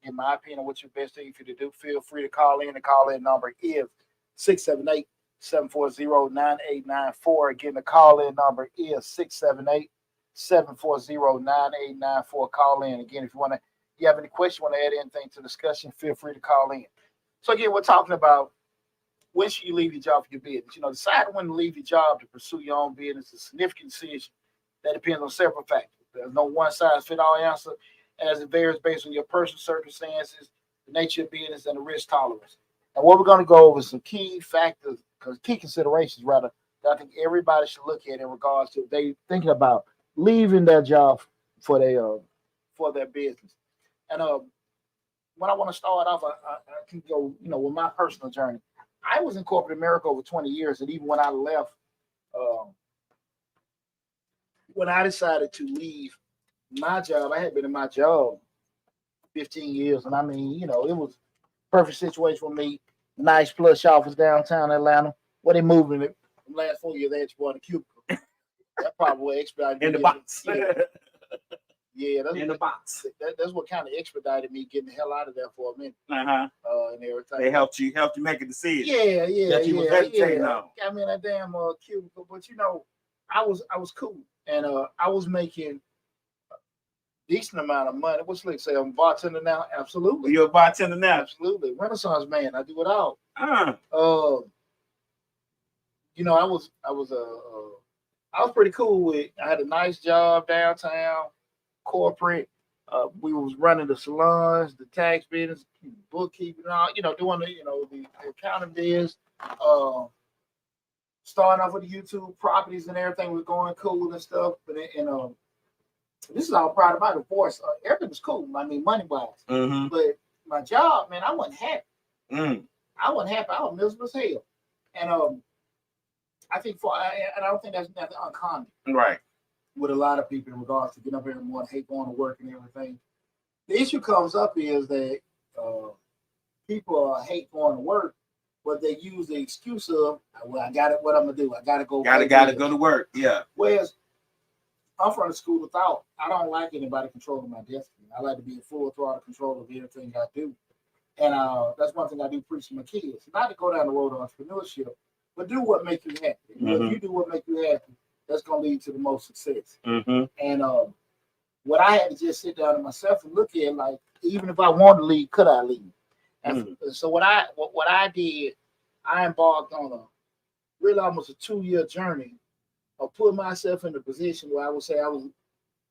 get my opinion on what's your best thing for you to do, feel free to call in. The call in number is 678-740-9894. Again, the call in number is 678-740-9894. Call in. Again, if you have any questions, want to add anything to the discussion, feel free to call in. So again, we're talking about when should you leave your job for your business. Deciding when to leave your job to pursue your own business is a significant decision that depends on several factors. There's no one size fit all answer, as it varies based on your personal circumstances, the nature of business, and the risk tolerance. And what we're going to go over some key factors, key considerations rather, that I think everybody should look at in regards to if they thinking about leaving their job for their business. And when I want to start off, I can go, with my personal journey. I was in corporate America over 20 years, and even when I left, when I decided to leave my job, I had been in my job 15 years, and I mean, it was a perfect situation for me. Nice plush office downtown Atlanta. What they moving it the last 4 years, they had to go in the cubicle. That probably expedited in the box. Yeah, in the box. That's what kind of expedited me getting the hell out of there for a minute. And everything. They helped you make a decision. Yeah. That you was hesitating on. Got me in that damn cubicle, but I was cool, and I was making a decent amount of money. What's like say I'm a bartender now? Absolutely. You're a bartender now? Absolutely. Renaissance man. I do it all. I was pretty cool with. I had a nice job downtown, corporate. We was running the salons, the tax business, bookkeeping, all doing the accounting biz. Starting off with the YouTube properties and everything was going cool and stuff. But this is all prior to my divorce. Everything was cool. I mean, money wise. Mm-hmm. But my job, man, I wasn't happy. I wasn't happy. I was miserable as hell. And I think and I don't think that's nothing uncommon. Right. With a lot of people in regards to getting up every morning, hate going to work and everything. The issue comes up is that people hate going to work, but they use the excuse of, well, I got it. What I'm gonna do? I gotta go. Gotta go to work. Yeah. Whereas I'm from the school of thought. I don't like anybody controlling my destiny. I like to be in full throttle control of everything I do, and that's one thing I do preach to my kids. Not to go down the road of entrepreneurship, but do what makes you happy. Mm-hmm. If you do what makes you happy, that's gonna lead to the most success. Mm-hmm. And what I had to just sit down to myself and look at, like, even if I wanted to leave, could I leave? And so what I did, I embarked on a really almost a 2-year journey of putting myself in a position where I would say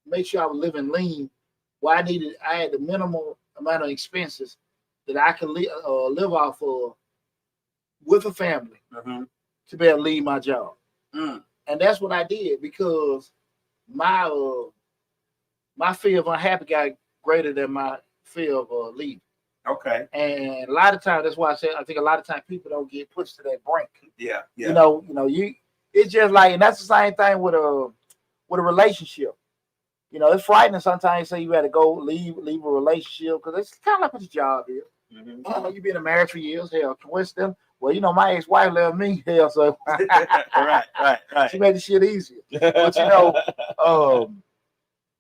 make sure I was living lean, where I had the minimal amount of expenses that I could live off of with a family to be able to leave my job. And that's what I did, because my fear of unhappy got greater than my fear of leaving. Okay. And a lot of times, that's why I said I think a lot of times people don't get pushed to that brink. Yeah. It's just like, and that's the same thing with a relationship. It's frightening sometimes. You say you had to go leave a relationship, because it's kind of like what your job is. Mm-hmm. You've been married for years. Hell, coincidence. Well, my ex-wife left me. Hell, so right. She made the shit easier. But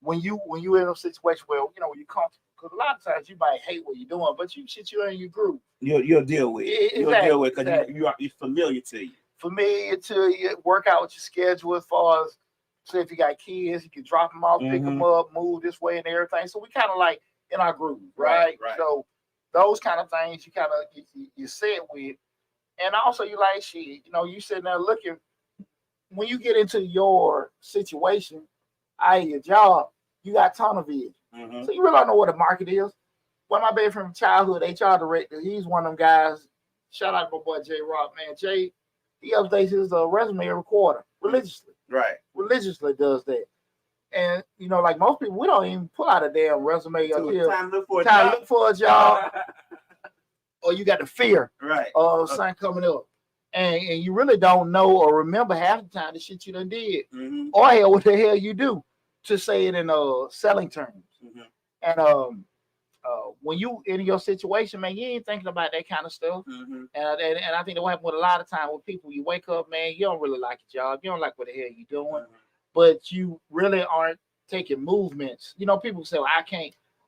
when you in a situation where when you comfortable, because a lot of times you might hate what you're doing, but you're in your groove. You'll deal with it. You'll deal with it because you're familiar to you. Familiar to you. Work out with your schedule as far as, say, if you got kids, you can drop them off, pick them up, move this way and everything. So we kind of like in our groove, right? So those kind of things you kind of you sit with, and also you like shit. You sitting there looking. When you get into your situation, your job, you got tunnel vision. So you really don't know what the market is. One of my best friend from childhood, HR director, he's one of them guys. Shout out to my boy Jay Rock, man. Jay, he updates his resume every quarter religiously. Right. Religiously does that. And like most people, we don't even pull out a damn resume until time to look for a job. Or you got the fear of something coming up. And you really don't know or remember half the time the shit you done did. Or hell, what the hell you do, to say it in selling terms. And when you in your situation, man, you ain't thinking about that kind of stuff. And I think that what happens with a lot of time with people, you wake up, man, you don't really like your job. You don't like what the hell you doing. But you really aren't taking movements. People say, well,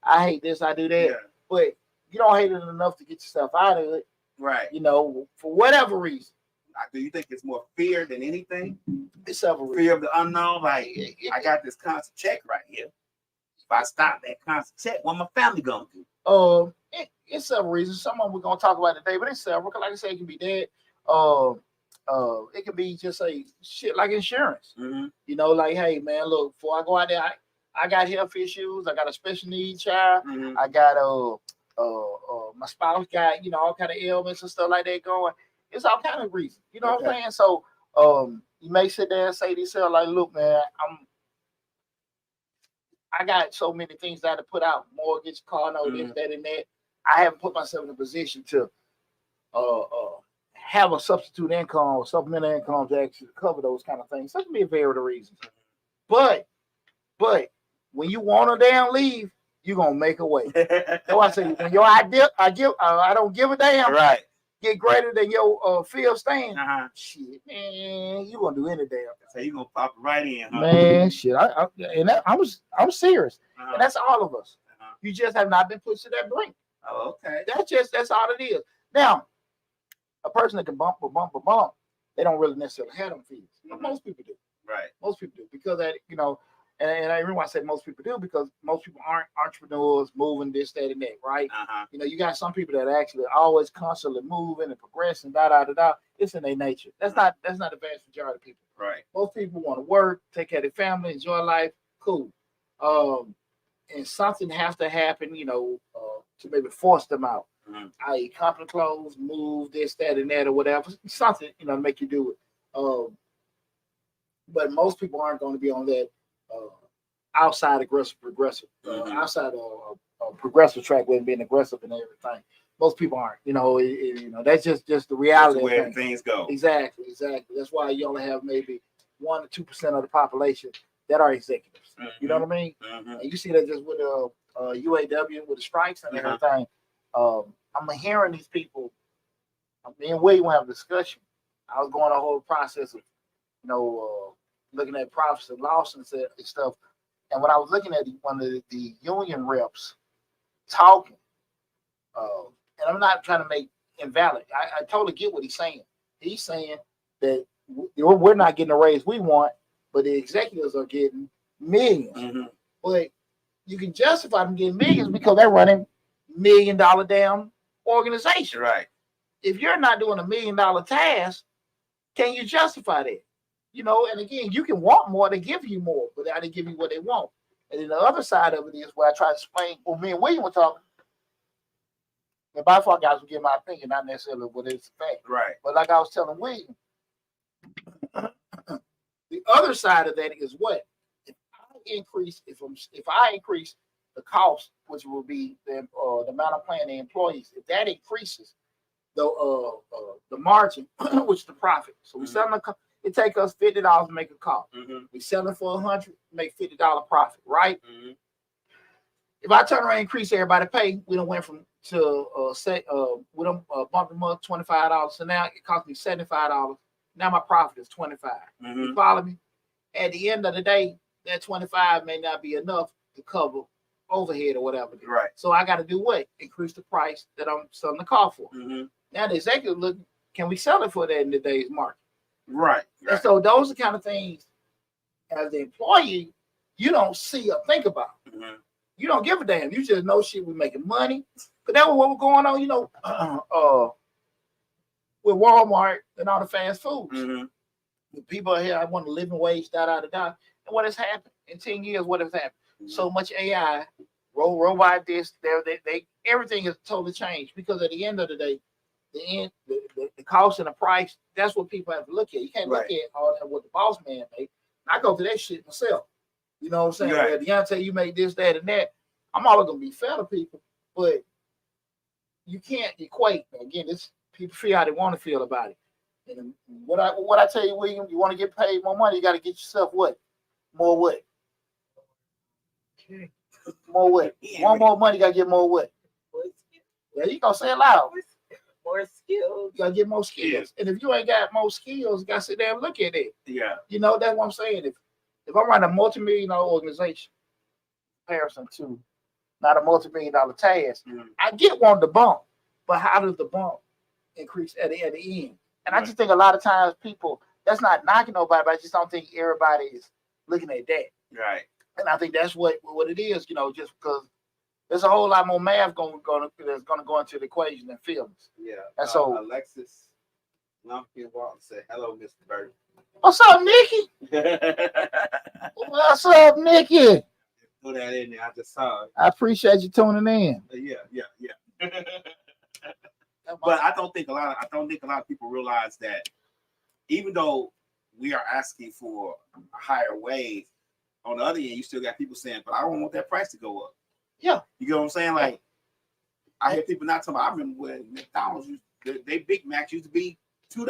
I hate this, I do that. but you don't hate it enough to get yourself out of it. Right. You know, for whatever reason. Do you think it's more fear than anything? It's several reasons. Fear of the unknown. Like, I got this constant check right here. If I stop that constant check, what my family gonna do? It's several reasons. Some of them we're gonna talk about today, but it's several. Like I say, it can be that. It can be just a shit like insurance. Mm-hmm. You know, like, hey man, look, before I go out there, I got health issues. I got a special needs child. Mm-hmm. I got my spouse got, you know, all kind of ailments and stuff like that going. It's all kind of reasons. You know what I'm saying? So you may sit there and say to yourself, like, look, man, I got so many things that I had to put out, mortgage, car note, this, that, and that. I haven't put myself in a position to have a substitute income or supplemental income to actually cover those kind of things. That can be a variety of reasons. But when you want to damn leave, you're gonna make a way. So I say, when your idea, I don't give a damn. Right. Get greater than your field stand. Shit, man, you gonna do any damn. So you gonna pop right in, huh? Man, shit. I'm serious, and that's all of us. You just have not been pushed to that brink. Oh, okay. That's all it is. Now, a person that can bump, they don't really necessarily have them fees. But most people do. Right. Most people do because that, you know, and I remember I said most people do because most people aren't entrepreneurs moving this, that, and that, right? You know, you got some people that are actually always constantly moving and progressing, It's in their nature. That's not the vast majority of people. Right. Most people want to work, take care of their family, enjoy life, cool. And something has to happen, you know, to maybe force them out. I.e., company close, move, this, that, and that, or whatever. Something, you know, to make you do it. But most people aren't going to be on that outside progressive, outside progressive track with being aggressive and everything. Most people aren't. You know, you know, that's just the reality. That's where things go. Exactly. That's why you only have maybe 1 to 2% of the population that are executives. You know what I mean? And you see that just with UAW with the strikes and everything. I'm hearing these people. Me and William have a discussion. I was going the whole process of, you know, looking at profits and losses and stuff. And when I was looking at one of the union reps talking, and I'm not trying to make invalid. I totally get what he's saying. He's saying that we're not getting a raise we want, but the executives are getting millions. But you can justify them getting millions because they're running $1 million damn organization. Right. If you're not doing $1 million task, can you justify that? You know, and again, you can want more, they give you more, but they give you what they want. And then the other side of it is where I try to explain, well, me and William were talking. And by far, guys will give my opinion, not necessarily what it's a fact. Right. But like I was telling William, the other side of that is what? If I increase the cost, which will be the amount of paying the employees, if that increases the margin, which is the profit. So we sell it take us $50 to make a call. We sell it for $100, make $50 profit, right? If I turn around and increase everybody pay, we don't went from we don't bump them up $25. So now it costs me $75. Now my profit is $25. You follow me? At the end of the day, that $25 may not be enough to cover overhead or whatever. Right. So I got to do what? Increase the price that I'm selling the car for. Now the executive look, can we sell it for that in today's market? Right. And so those are the kind of things as the employee you don't see or think about. You don't give a damn. You just know shit. We're making money. But that was what was going on, you know, with Walmart and all the fast foods. The people here, I want a living wage, And what has happened in 10 years? What has happened? So much AI, robot this, they everything has totally changed because at the end of the day, the cost and the price, that's what people have to look at. You can't look at all that what the boss man made. I go to that shit myself. You know what I'm saying? Right. Deontay, you make this, that, and that. I'm always gonna be fair to people, but you can't equate. Again, this people feel how they want to feel about it. And what I tell you, William, you want to get paid more money, you got to get yourself what? More what? More what? One more money, you got to get more what? Yeah, you gonna say it loud. More skills. You gotta get more skills. And if you ain't got more skills, you gotta sit there and look at it. Yeah. You know, that's what I'm saying. If I run a multi-million-dollar organization, comparison to not a multi-million-dollar task. Mhm. I get wanting the bump, but how does the bump increase at the end? And I just think a lot of times people, that's not knocking nobody, but I just don't think everybody is looking at that. Right. And I think that's what it is, just because there's a whole lot more math that's gonna go into the equation than feelings. Yeah. And so Alexis Lumpkin Walton said, "Hello, Mr. Bird." what's up, Nikki? What's up, Nikki? Throw that in there. I just saw it. I appreciate you tuning in. Yeah. But I don't think a lot of people realize that even though we are asking for a higher wage, on the other end, you still got people saying, "But I don't want that price to go up." Yeah. You get what I'm saying? Like, I hear people not talking about. I remember when McDonald's, they Big Macs used to be $2.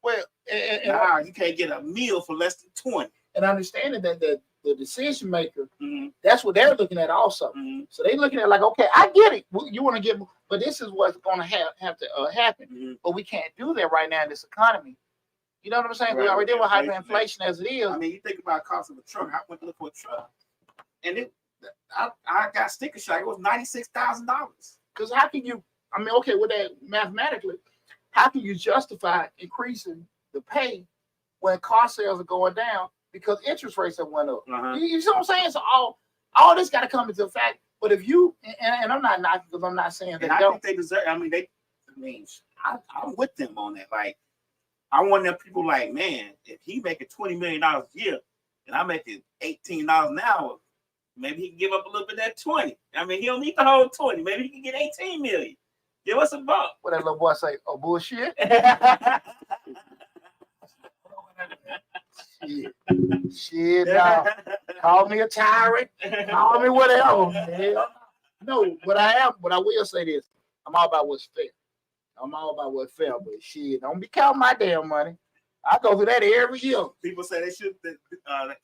Well, and Now you can't get a meal for less than 20. and understanding that the decision maker, Mm-hmm. that's what they're looking at also. Mm-hmm. So they're looking at like, okay, I get it. You want to get, but this is what's going to have to happen. Mm-hmm. But we can't do that right now in this economy. You know what I'm saying? Right, We already deal with inflation. hyperinflation as it is. I mean, you think about the cost of a truck. I went to look for a truck, and I got sticker shock. It was $96,000. Because how can you? I mean, okay, with that mathematically, how can you justify increasing the pay when car sales are going down because interest rates have went up? Uh-huh. You see what I'm saying? So all this got to come into effect. But if you and I'm not knocking because I'm not saying And they I don't. think they deserve. I'm with them on that. Like, I want them people like, man, if he making $20 million a year and I'm making $18 an hour, maybe he can give up a little bit of that 20. I mean, he don't need the whole 20. Maybe he can get 18 million. Give us a buck. What that little boy say? Oh, bullshit. Shit, nah. Call me a tyrant. Call me whatever. Hell, no, what I will say this. I'm all about what's fair. I'm all about what's fair, but shit, don't be counting my damn money. I go through that every year. People say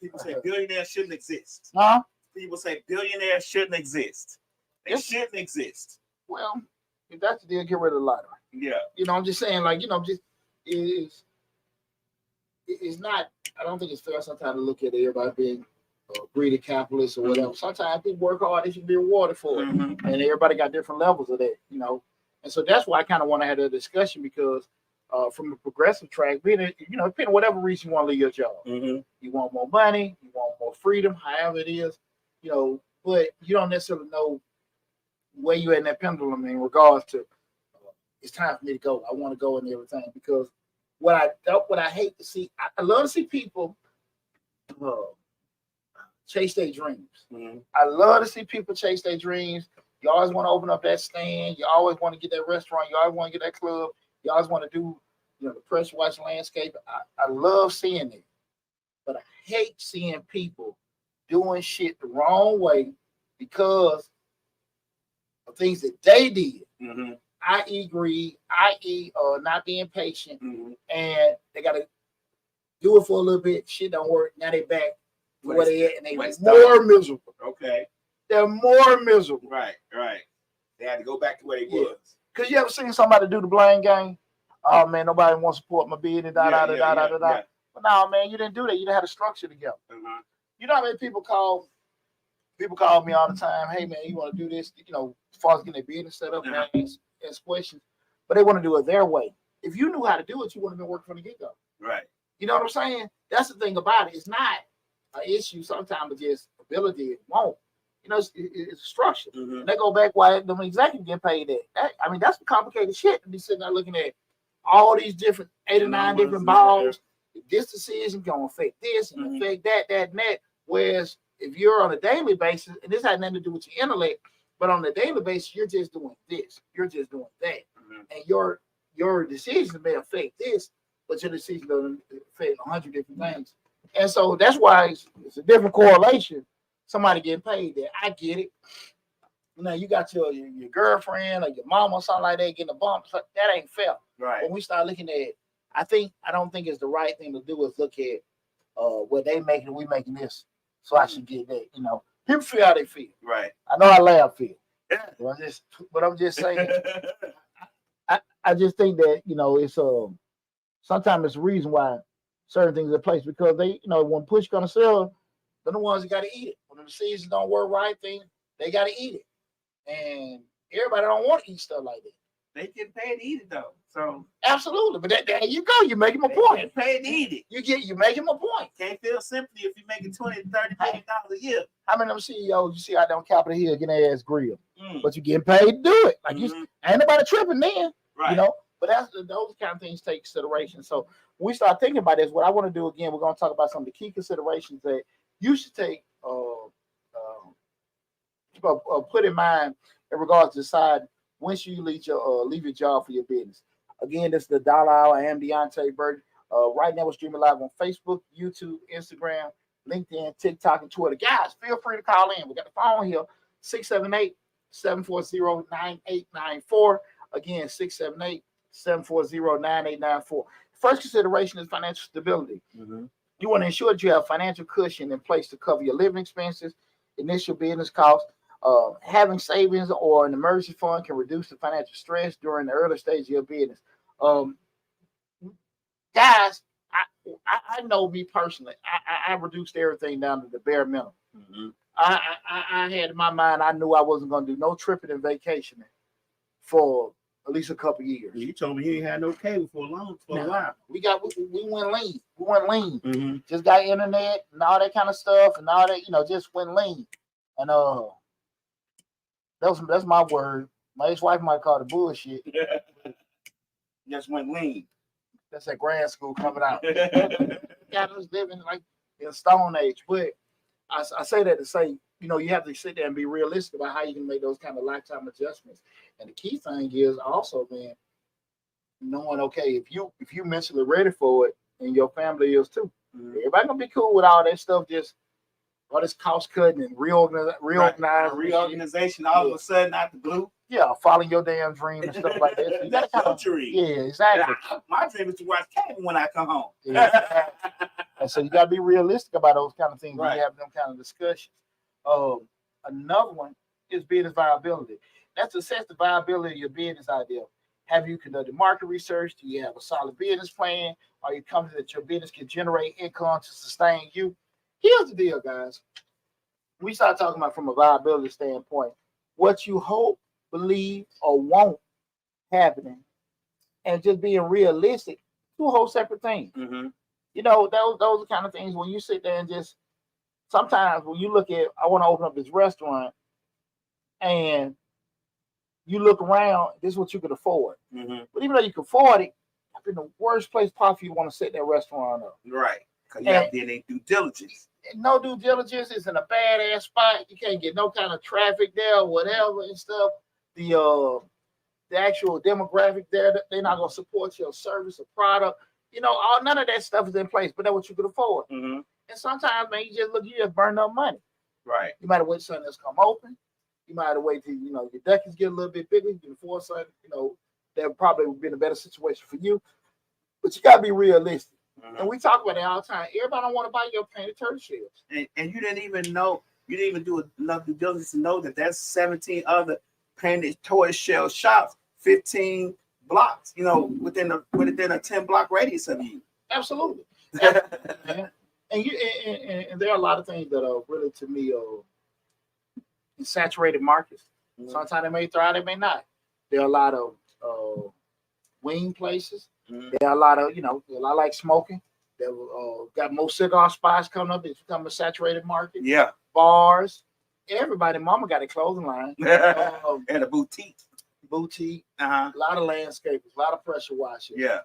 people say billionaires shouldn't exist. Huh? People say billionaires shouldn't exist. They shouldn't exist. Well, if that's the deal, get rid of the lottery. Yeah. I'm just saying, like, just it's not. I don't think it's fair sometimes to look at everybody being greedy capitalists or whatever. Sometimes people work hard; they should be rewarded for it, Mm-hmm. and everybody got different levels of that, And so that's why I kind of want to have a discussion because from the progressive track, depending on whatever reason you want to leave your job, Mm-hmm. you want more money, you want more freedom, however it is, but you don't necessarily know where you at in that pendulum in regards to it's time for me to go. I want to go and everything because what I hate to see, I love to see people chase their dreams. Mm-hmm. I love to see people chase their dreams. You always want to open up that stand. You always want to get that restaurant. You always want to get that club. You always want to do, the pressure watch landscape. I love seeing it, but I hate seeing people doing shit the wrong way because of things that they did. Mm-hmm. i.e. greed, i.e. Not being patient, Mm-hmm. and they got to do it for a little bit. Shit don't work. Now they back to where they at, and they more miserable. Okay. They're more miserable. Right. They had to go back to where they was. Cause you ever seen somebody do the blame game? Oh man, nobody wants to support my business. But no, man, you didn't do that. You didn't have a structure together. Uh-huh. You know how many people call me all the time? Hey man, you want to do this? As far as getting their business set up and ask questions, but they want to do it their way. If you knew how to do it, you wouldn't have been working from the get go. Right. You know what I'm saying? That's the thing about it. It's not an issue sometimes, but just ability. It won't. It's a structure. Mm-hmm. And they go back why the executive get paid that. That's the complicated shit to be sitting there looking at all these different 8 or 9 different balls. This decision gonna affect this and affect that, and that. Whereas if you're on a daily basis, and this has nothing to do with your intellect, but on a daily basis, you're just doing this, you're just doing that, and your decisions may affect this, but your decision doesn't affect 100 different things. And so that's why it's a different correlation. Somebody getting paid there. I get it. You got your girlfriend or your mom or something like that getting a bump. That ain't fair. Right. When we start looking at, I don't think it's the right thing to do is look at what they making and we making this. So I should get that. People feel how they feel. Right. I know how loud feel. Yeah. But I'm just saying. I just think that it's sometimes it's a reason why certain things are in place because they when push gonna sell, they're the ones that got to eat it. When the seasons don't work right, things they got to eat it, and everybody don't want to eat stuff like that. They get paid to eat it though. So Absolutely, but there you go. You're making my they point. get paid to eat it. You making my point. Can't feel simply if you're making $20 to $30 million a year. How many of them CEOs you see out there on Capitol Hill getting their ass grilled, Mm. but you getting paid to do it? Like you Mhm. ain't nobody tripping then, Right. you know. But those kind of things take consideration. So when we start thinking about this, what I want to do again, we're going to talk about some of the key considerations that you should take put in mind in regards to decide when should you leave your job for your business. Again, this is the Dollar Hour. I am Deontay Burton. Right now, we're streaming live on Facebook, YouTube, Instagram, LinkedIn, TikTok, and Twitter. Guys, feel free to call in. We got the phone here, 678-740-9894. Again, 678-740-9894. First consideration is financial stability. Mm-hmm. You want to ensure that you have financial cushion in place to cover your living expenses, initial business costs. Having savings or an emergency fund can reduce the financial stress during the early stage of your business. Guys, I know me personally. I reduced everything down to the bare minimum. Mm-hmm. I had in my mind, I knew I wasn't going to do no tripping and vacationing for at least a couple years. You told me you ain't had no cable for a while. We went lean. We went lean. Mm-hmm. Just got internet and all that kind of stuff and all that, just went lean. And that's my word. My ex-wife might call it bullshit. Just went lean. That's at grad school coming out. Got us living like in Stone Age. But I say that to say, you have to sit there and be realistic about how you can make those kind of lifetime adjustments. And the key thing is also, man, knowing, okay, if you mentally ready for it and your family is too, everybody gonna be cool with all that stuff, just all this cost cutting and reorganization all of a sudden out the blue. Yeah, following your damn dream and stuff like that. So you gotta kind of, yeah, exactly. My dream is to watch cable when I come home. Yeah. And so you gotta be realistic about those kind of things when Right. you have them kind of discussions. Another one is business viability. That's to assess the viability of your business idea. Have you conducted market research? Do you have a solid business plan? Are you confident that your business can generate income to sustain you? Here's the deal, guys. We start talking about from a viability standpoint, what you hope, believe, or want happening, and just being realistic, two whole separate things. Mm-hmm. Those are kind of things when you sit there and just sometimes when you look at, I want to open up this restaurant, and you look around, this is what you could afford. Mm-hmm. But even though you can afford it, it's been the worst place possible you want to set that restaurant up. Right. Because you have to do their due diligence. No due diligence. It's in a badass spot. You can't get no kind of traffic there, whatever and stuff. The actual demographic there, they're not gonna support your service or product. None of that stuff is in place, but that's what you could afford. Mm-hmm. And sometimes, man, you just burn up money. Right. You might have wait something that's come open. You might have wait till your duckies get a little bit bigger. You can afford something. That probably would be in a better situation for you. But you gotta be realistic. Mm-hmm. And we talk about it all the time. Everybody don't want to buy your painted turtle shells. And you didn't even know, you didn't even do enough due diligence to know that there's 17 other painted toy shell shops, 15 blocks, within a 10-block radius of you. Absolutely. And there are a lot of things that are really, to me, in saturated markets. Mm-hmm. Sometimes they may thrive, they may not. There are a lot of wing places. Mm-hmm. There are a lot of, I like smoking. There got more cigar spots coming up. It's become a saturated market. Yeah. Bars. Everybody, mama got a clothing line. And a boutique. Boutique. Uh-huh. A lot of landscapers. A lot of pressure washers. Yeah.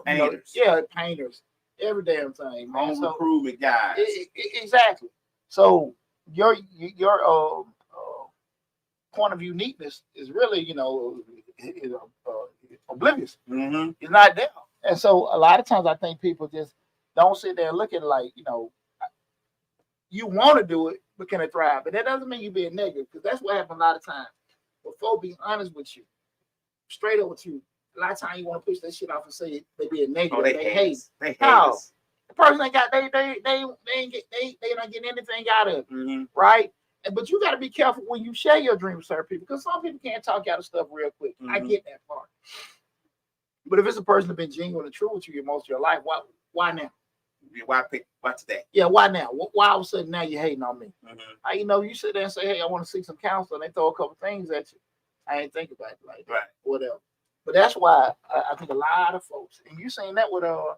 Painters. Painters. Every damn thing, man. Home improvement guys. Exactly. So your point of uniqueness is really, oblivious. Mm-hmm. It's not there. And so a lot of times I think people just don't sit there and look at it like, you want to do it, but can it thrive? But that doesn't mean you being negative, because that's what happens a lot of times. But folks being honest with you, straight up with you, a lot of times you want to push that shit off and say they being negative. Oh, they hate. They hate No. us. The person ain't got they not getting anything out of it, Mm-hmm. right? But you got to be careful when you share your dreams with certain people, because some people can't talk out of stuff real quick. I Mhm. get that part. But if it's a person that's been genuine and true with you most of your life, why now? Why today? Yeah, why now? Why all of a sudden now you're hating on me? Mm-hmm. You know, you sit there and say, hey, I want to see some counsel, and they throw a couple things at you. I ain't think about it like that. Right. Whatever. But that's why I think a lot of folks, and you seen that with you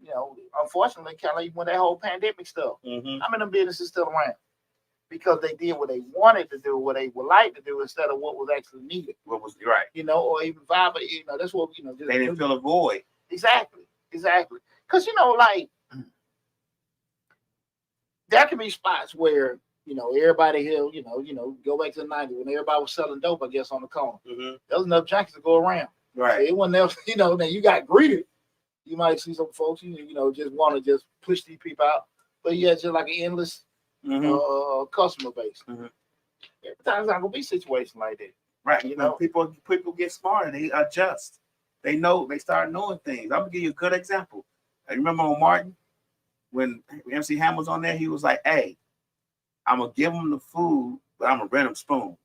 know, unfortunately, kind of like when that whole pandemic stuff. Mm-hmm. How many businesses still around? Because they did what they wanted to do, what they would like to do, instead of what was actually needed. What was right? You know, or even viable. You know, that's what just They didn't fill a void. Exactly. Because you know, like there can be spots where you know everybody here, you know, go back to the '90s when everybody was selling dope, I guess, on the corner. Mm-hmm. There was enough junkies to go around. Right. So it wasn't else, you know. Then you got greeted. You might see some folks, you know, just want to just push these people out. But yeah, just like an endless customer base. Mm-hmm. Every time it's not gonna be a situation like that. Right. You know, people get smarter. They adjust. They know. They start knowing things. I'm gonna give you a good example. I remember on Martin when MC Hammer was on there. He was like, "Hey, I'm gonna give them the food, but I'm gonna rent them spoons."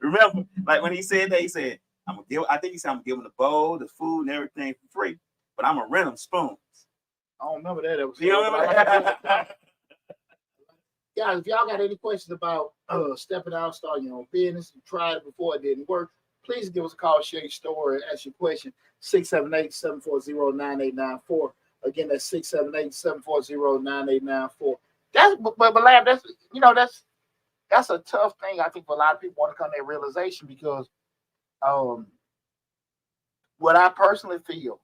Remember, like when he said that, he said, "I'm gonna give." I think he said, "I'm gonna give them the bowl, the food, and everything for free, but I'm gonna rent them spoons." I don't remember that episode. You don't remember that? Guys, if y'all got any questions about stepping out, starting your own business, you tried it before, it didn't work, please give us a call, share your story, ask your question, 678-740-9894. Again, that's 678-740-9894. That's but Lab, that's a tough thing. I think for a lot of people want to come to that realization because what I personally feel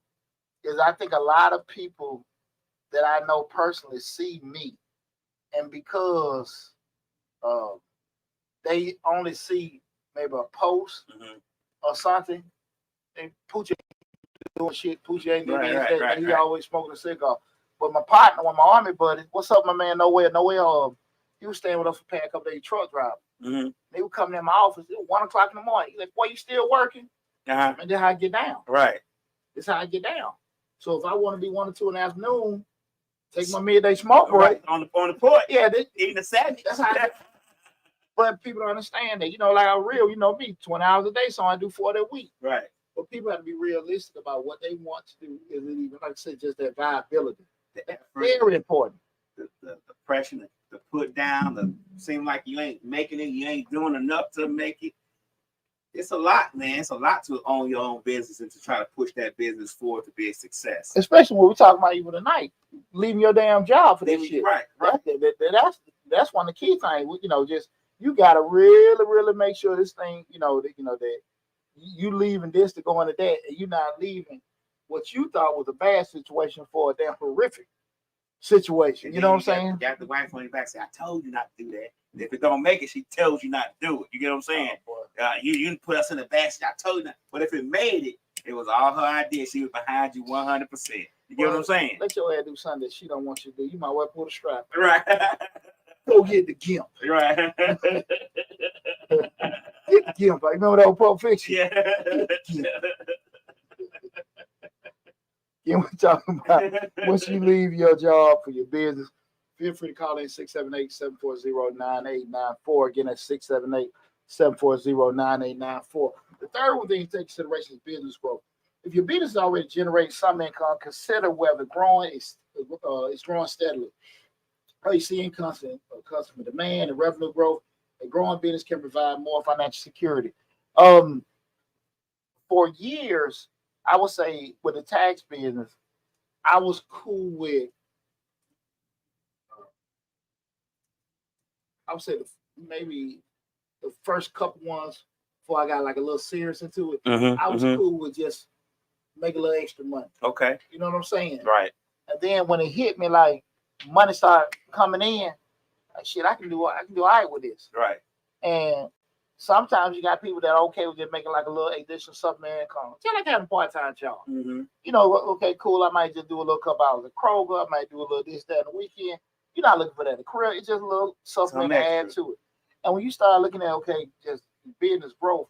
is I think a lot of people that I know personally see me, and because they only see maybe a post or something, they Poochie doing shit. Poochie ain't doing that. He always smoking a cigar. But my partner, my army buddy, what's up, my man? Nowhere. He was staying with us for paying a couple days truck driver. Mm-hmm. They would come in my office. It was 1 o'clock in the morning. He's like, "Boy, you still working?" And that's how I get down. Right. That's how I get down. So if I want to be 1 or 2 in the afternoon, take my midday smoke break on the porch. Yeah, eating a sandwich. That's how. But people don't understand that. You know, like I'm real. You know me, 20 hours a day, so I do 4 a week. Right. But people have to be realistic about what they want to do. Is it even, like I said, just that viability? Very important. The pressure to put down, the seem like you ain't making it, you ain't doing enough to make it. It's a lot, man. It's a lot to own your own business and to try to push that business forward to be a success. Especially when we're talking about even tonight, leaving your damn job for this shit. Right. That's one of the key things. You know, just you gotta really make sure this thing, that you leaving this to go into that, and you're not leaving what you thought was a bad situation for a damn horrific situation. You know what I'm saying? You got the wife on your back say, "I told you not to do that." And if it don't make it, she tells you not to do it. You get what I'm saying? You put us in the basket. I told you not. But if it made it, it was all her idea. She was behind you 100%. You get what I'm saying? Let your ass do something that she don't want you to do. You might well pull the strap. Right. Go get the gimp. Right. Get the gimp. Like, remember that old Pulp Fiction? Yeah. Yeah, we're talking about once you leave your job for your business, feel free to call in 678-740-9894. Again, that's 678-740-9894. The third one thing to take consideration is business growth. If your business is already generating some income, consider whether growing is growing steadily. You see in constant customer demand and revenue growth. A growing business can provide more financial security. For years, I would say with the tax business, I was cool with, I would say maybe the first couple ones before I got like a little serious into it. I was cool with just make a little extra money. Okay. You know what I'm saying? Right. And then when it hit me, like money started coming in, like shit, I can do all right with this. Right. And sometimes you got people that are okay with just making like a little additional supplementary income. Just like having a part-time job. You know, okay, cool. I might just do a little couple hours at Kroger. I might do a little this, that, on the weekend. You're not looking for that in the career. It's just a little supplement to add to it. And when you start looking at, okay, just business growth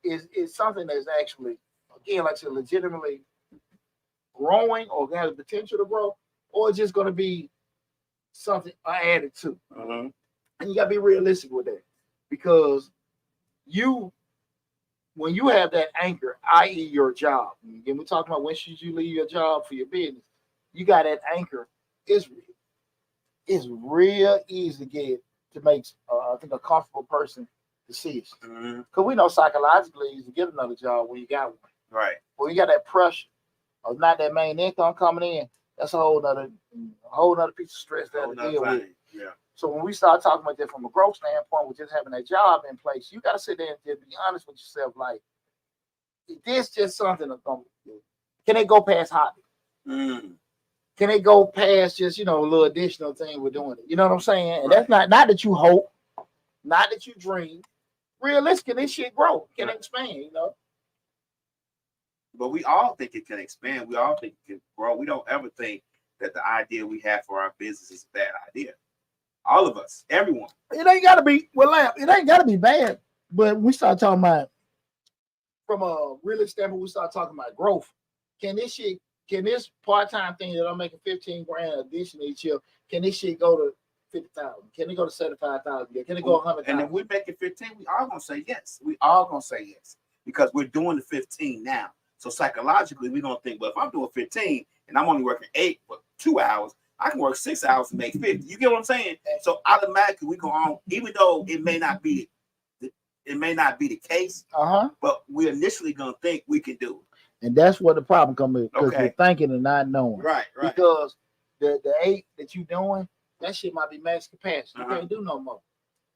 is something that's actually, again, like I said, legitimately growing or has the potential to grow, or it's just going to be something added to. And you got to be realistic with that, because you when you have that anchor, i.e., your job, again, we're talking about when should you leave your job for your business. You got that anchor. It's real easy to make, I think, a comfortable person decision. Because we know psychologically, you get another job when you got one. Right. When you got that pressure of not that main income coming in, that's a whole nother piece of stress that to deal with. Yeah. So when we start talking about that from a growth standpoint, with just having a job in place, you got to sit there and just be honest with yourself. Like, is this just something that's going to do? Can it go past hobby? Can it go past just, a little additional thing we're doing it? You know what I'm saying? And that's not that you hope, not that you dream. Realistically, this shit grow. Can it expand, But we all think it can expand. We all think it can grow. We don't ever think that the idea we have for our business is a bad idea. All of us, everyone. It ain't gotta be it ain't gotta be bad. But we start talking about from a realistic standpoint, we start talking about growth. Can this part-time thing that I'm making 15 grand addition each year, can this shit go to 50,000? Can it go to 75,000? Can it go 100,000? And if we make it 15, we all gonna say yes. We all gonna say yes because we're doing the 15 now. So psychologically, we're gonna think, well, if I'm doing 15 and I'm only working 8 for 2 hours, I can work 6 hours and make 50. You get what I'm saying? So automatically we go on, even though it may not be the case, but we're initially gonna think we can do it. And that's where the problem comes in, because you're thinking and not knowing. Right. Because the 8 that you're doing, that shit might be max capacity. You can't do no more.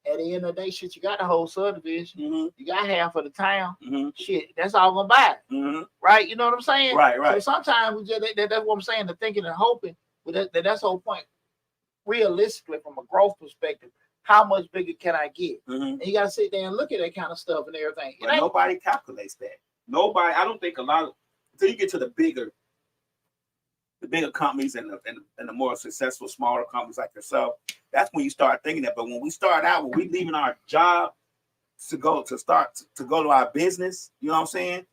At the end of the day, shit, you got the whole subdivision. You got half of the town. Shit, that's all gonna buy. Right? You know what I'm saying? Right. So sometimes we just, that's what I'm saying, the thinking and hoping. But that's the whole point. Realistically, from a growth perspective, how much bigger can I get? And you gotta sit there and look at that kind of stuff and everything. But nobody calculates that. Nobody. I don't think until you get to the bigger companies and the more successful smaller companies like yourself, that's when you start thinking that. But when we start out, when we leaving our job to go to our business, you know what I'm saying,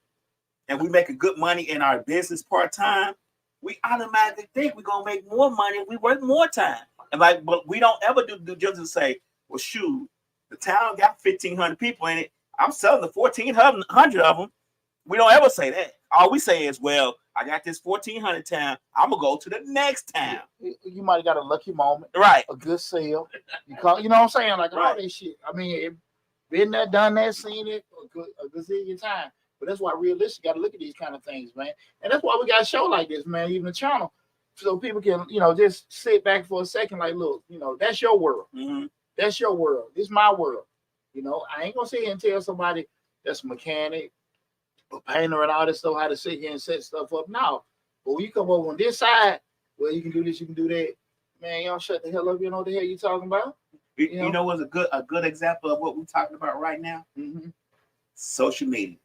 and we making good money in our business part time, we automatically think we're gonna make more money if we work more time. And but we don't ever do due diligence and say, well, shoot, the town got 1,500 people in it. I'm selling the 1,400 of them. We don't ever say that. All we say is, well, I got this 1,400 town. I'm gonna go to the next town. You might have got a lucky moment, right? A good sale. You know what I'm saying? Like all this shit. I mean, been there, done that, seen it a gazillion times. But that's why realistic got to look at these kind of things, man. And that's why we got a show like this, man. Even the channel, so people can, just sit back for a second. Like, look, that's your world. That's your world. This is my world. I ain't gonna sit here and tell somebody that's a mechanic, a painter, and all this stuff how to sit here and set stuff up. No, but when you come over on this side, well, you can do this, you can do that. Man, y'all shut the hell up. You know what the hell you talking about? You know what's a good example of what we're talking about right now? Social media.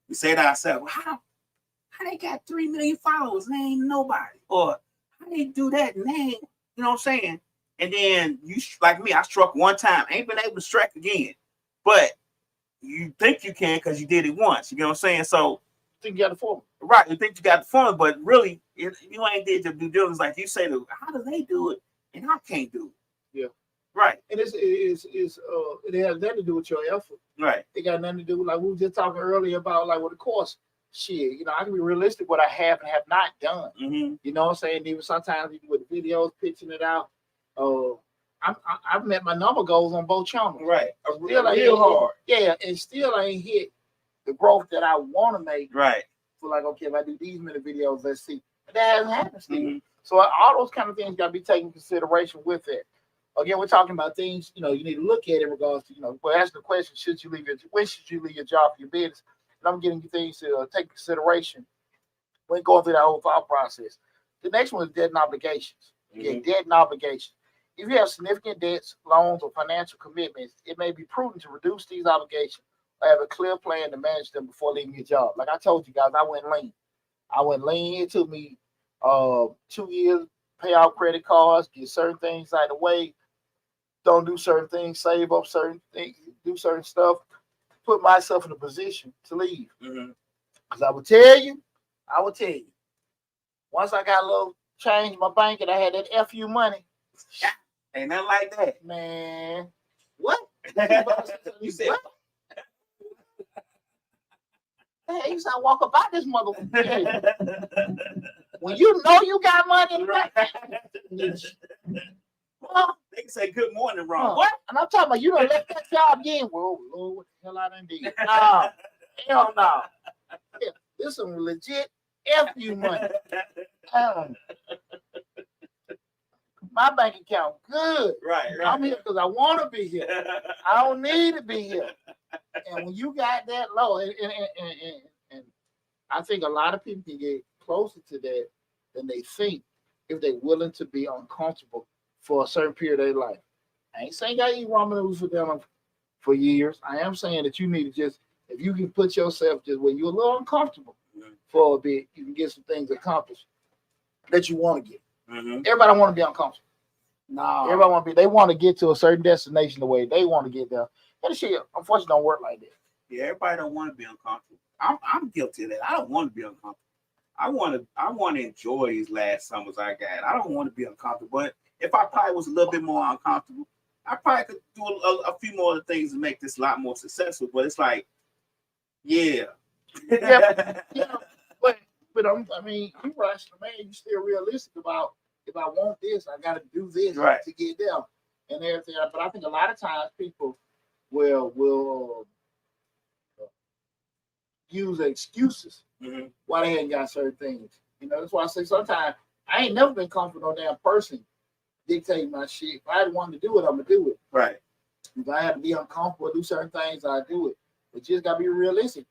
We say to ourselves, well, how they got 3 million followers and they ain't nobody? Or how they do that and they ain't, you know what I'm saying? And then you, like me, I struck one time, ain't been able to strike again. But you think you can because you did it once. You know what I'm saying? So you think you got the formula. Right. You think you got the formula, but really, you ain't did your due diligence. Like you say, how do they do it? And I can't do it. Yeah. Right. And it has nothing to do with your effort. Right. It got nothing to do with, like we were just talking earlier about, like with the course. Shit, I can be realistic what I have and have not done. You know what I'm saying? Even sometimes with videos, pitching it out. I've met my number goals on both channels. Right. Real hard. Yeah, and still I ain't hit the growth that I want to make. Right. So like, okay, if I do these many videos, let's see. But that hasn't happened still. So all those kind of things got to be taken into consideration with it. Again, we're talking about things, you need to look at in regards to, we're asking the question, when should you leave your job for your business? And I'm getting you things to take consideration when going through that whole thought process. The next one is debt and obligations. Again, debt and obligations. If you have significant debts, loans, or financial commitments, it may be prudent to reduce these obligations or have a clear plan to manage them before leaving your job. Like I told you guys, I went lean. It took me 2 years, pay out credit cards, get certain things out of the way, don't do certain things, save up certain things, do certain stuff, put myself in a position to leave. Because I would tell you, once I got a little change in my bank and I had that FU money, ain't nothing like that. Man, what? You said, Hey, you gotta walk about this motherfucker. When you know you got money, Right. well, They can say good morning wrong. what? And I'm talking about you done left that job again. Well, Lord, what the hell I done did? Nah, hell no. Yeah, this some legit F you money. My bank account good. Right. I'm here because I want to be here. I don't need to be here. And when you got that low, and I think a lot of people can get closer to that than they think if they're willing to be uncomfortable for a certain period of their life. I ain't saying you gotta eat ramen noodles for them for years. I am saying that you need to just, if you can put yourself just when you're a little uncomfortable for a bit, you can get some things accomplished that you want to get. Everybody want to be uncomfortable. No. Everybody want to be. They want to get to a certain destination the way they want to get there. And shit, unfortunately, don't work like that. Yeah, everybody don't want to be uncomfortable. I'm guilty of that. I don't want to be uncomfortable. I want to enjoy these last summers I got. I don't want to be uncomfortable. But if I probably was a little bit more uncomfortable, I probably could do a few more of the things to make this a lot more successful. But it's like, yeah. Yeah, but I mean, you rational man. You still realistic about if I want this, I got to do this Right. to get there and everything. But I think a lot of times people will use excuses why they hadn't got certain things. You know, that's why I say sometimes I ain't never been comfortable with no damn person dictating my shit. If I wanted to do it, I'm gonna do it. Right. If I have to be uncomfortable, do certain things, I do it. But you just gotta be realistic.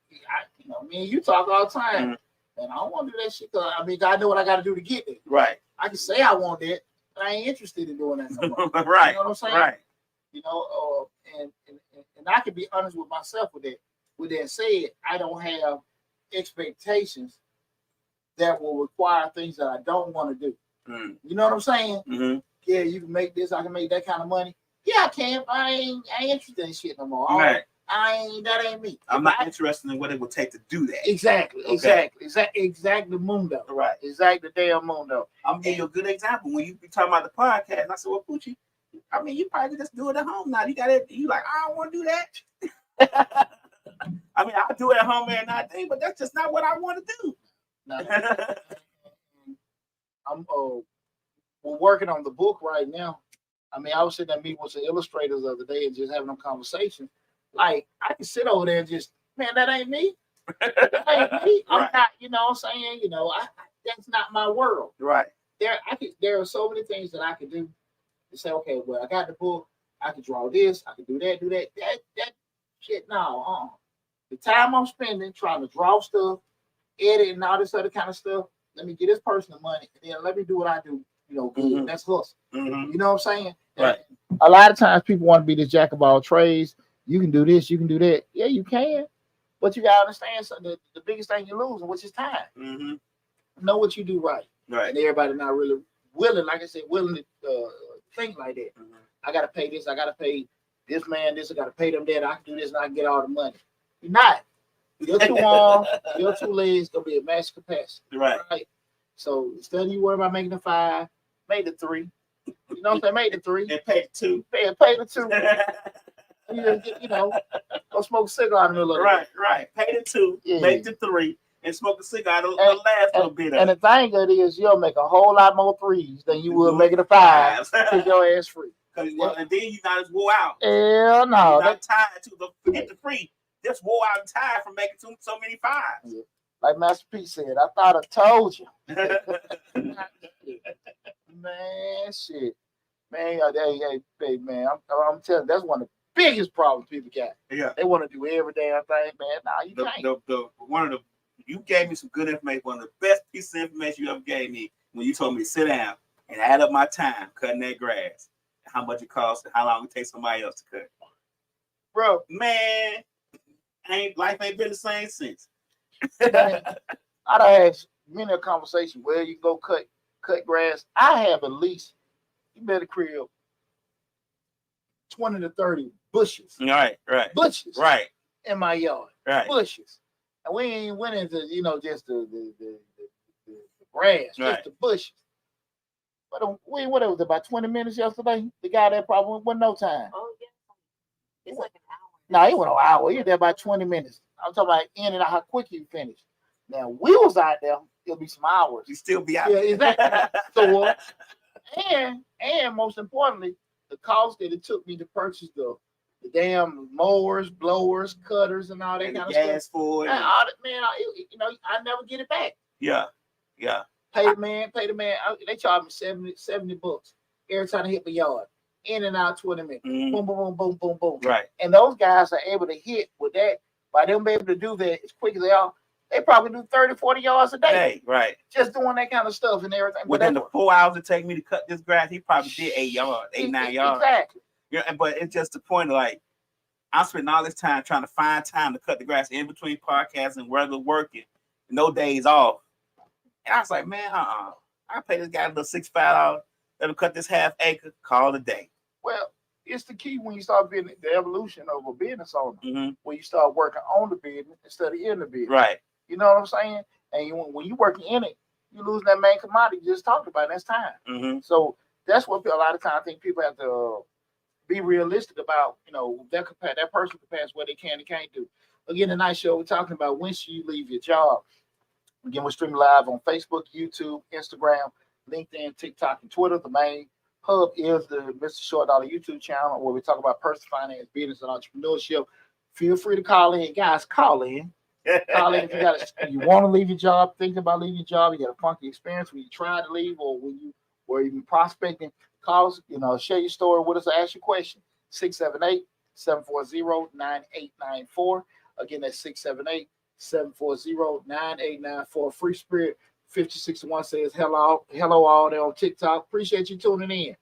Me and you talk all the time, and I don't want to do that shit. Cause I know what I got to do to get there. Right. I can say I want that, but I ain't interested in doing that no more. Right. You know what I'm saying? Right. You know, and I can be honest with myself with that. With that said, I don't have expectations that will require things that I don't want to do. You know what I'm saying? Yeah, you can make this, I can make that kind of money. Yeah, I can. But I ain't interested in shit no more. Right. That ain't me. I'm not interested in what it would take to do that. Exactly. Exactly mundo. Right. Exactly damn mundo. I'm giving you a good example. When you be talking about the podcast, and I said, well, Poochie, I mean, you probably just do it at home now. You got it. You like, I don't want to do that. I mean, I'll do it at home and not thing, but that's just not what I want to do. Now, I'm we're working on the book right now. I mean, I was sitting there meeting with some illustrators the other day and just having them conversations. Like, I can sit over there and just, man, that ain't me. That ain't me. I'm not, you know what I'm saying? You know, that's not my world. Right. There are so many things that I can do to say, okay, well, I got the book. I can draw this. I can do that, That shit, no. The time I'm spending trying to draw stuff, edit, and all this other kind of stuff, let me get this person the money, and then let me do what I do. You know, good. That's hustle. You know what I'm saying? Right. A lot of times people want to be the jack of all trades. You can do this, you can do that. Yeah, you can. But you gotta understand something. The biggest thing you're losing, which is time. Know what you do right. Right. And everybody not really willing, like I said, willing to think like that. I gotta pay this, I gotta pay this man this, I gotta pay them that, I can do this and I can get all the money. You're not. Your two arms, your two legs gonna be at max capacity. Right. So instead of you worry about making the 5, make the 3. You know what I'm saying? Make the 3. And pay the 2. Pay the 2. You know, go smoke a cigar in the middle of it. Right. Pay the 2, make the 3, and smoke a cigar the last little bit of it. And the thing of it is, you'll make a whole lot more 3s than you will making the 5s. Get your ass free. And then you not as wore out. Hell no. You're not tired to forget the free. Just wore out and tired from making so many 5s. Yeah. Like Master P said, I thought I told you. Man, shit. Man, hey, man, I'm telling you, that's one of the biggest problems people got. Yeah. They want to do every damn thing, man. Nah, you can't. You gave me some good information. One of the best pieces of information you ever gave me when you told me to sit down and add up my time cutting that grass, how much it costs, and how long it takes somebody else to cut. Bro, man, life ain't been the same since. Man, I done had many a conversation where you go cut grass. I have at least, you better crib 20 to 30 bushes. Right. Bushes. Right. In my yard. Right. Bushes. And we ain't went into, just the grass, just the bushes. But what it was about 20 minutes yesterday? The guy that probably wasn't no time. Oh, yeah. It's like an hour. No, he went an hour. He was there about 20 minutes I'm talking about in and out, how quick you finish. Now, we was out there, it'll be some hours. You still be out Yeah, there. exactly. So, and most importantly, the cost that it took me to purchase the damn mowers, blowers, cutters, and all that And the kind of stuff. gas for it. Man, all that, man, I never get it back. Yeah. Pay the man. They charge me $70 every time I hit the yard. In and out 20 minutes. Mhm. Boom, boom, boom, boom, boom, boom. Right. And those guys are able to hit with that. By them being able to do that as quick as they are, they probably do 30, 40 yards a day. Hey, right. Just doing that kind of stuff and everything. Within the 4 hours it take me to cut this grass, he probably did 8 yards, 9 yards. Exactly. Yeah, but it's just the point of like, I'm spending all this time trying to find time to cut the grass in between podcasts and regular working, no days off. And I was like, man, I pay this guy a little $65. Let him cut this half acre, call it a day. Well, it's the key when you start being the evolution of a business owner, Mm-hmm. when you start working on the business instead of in the business. Right. You know what I'm saying? And when you're working in it, you lose that main commodity you just talked about, and that's time. Mm-hmm. So that's what a lot of times I think people have to be realistic about. That person can pass what they can and can't do. Again, tonight's show, we're talking about when should you leave your job. Again, we're streaming live on Facebook, YouTube, Instagram, LinkedIn, TikTok, and Twitter. The main hub is the Mr. Short Dollar YouTube channel where we talk about personal finance, business, and entrepreneurship. Feel free to call in. Guys, call in. Call in if you want to leave your job, thinking about leaving your job, you got a funky experience when you tried to leave or when you were even prospecting. Call us, share your story with us or ask your question. 678-740-9894. Again, that's 678-740-9894. Free Spirit 5061 says hello all there on TikTok. Appreciate you tuning in.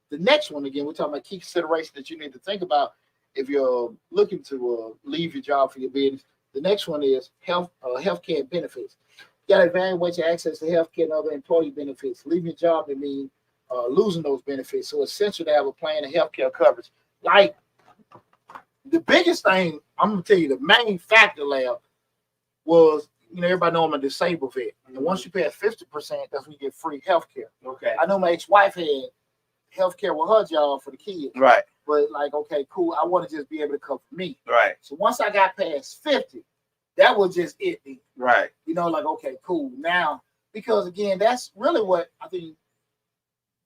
The next one, again, we're talking about key consideration that you need to think about if you're looking to leave your job for your business. The next one is healthcare benefits. You got to evaluate your access to healthcare and other employee benefits. Leaving your job, that means losing those benefits. So it's essential to have a plan of healthcare coverage. Like the biggest thing, I'm gonna tell you, the main factor, Lab, was everybody know I'm a disabled vet. And once you pay 50%, that's when you get free healthcare. Okay. I know my ex-wife had healthcare with her job for the kids. Right. But like, okay, cool. I want to just be able to cover me. Right. So once I got past 50, that was just it. Right. Okay, cool. Now, because again, that's really what I think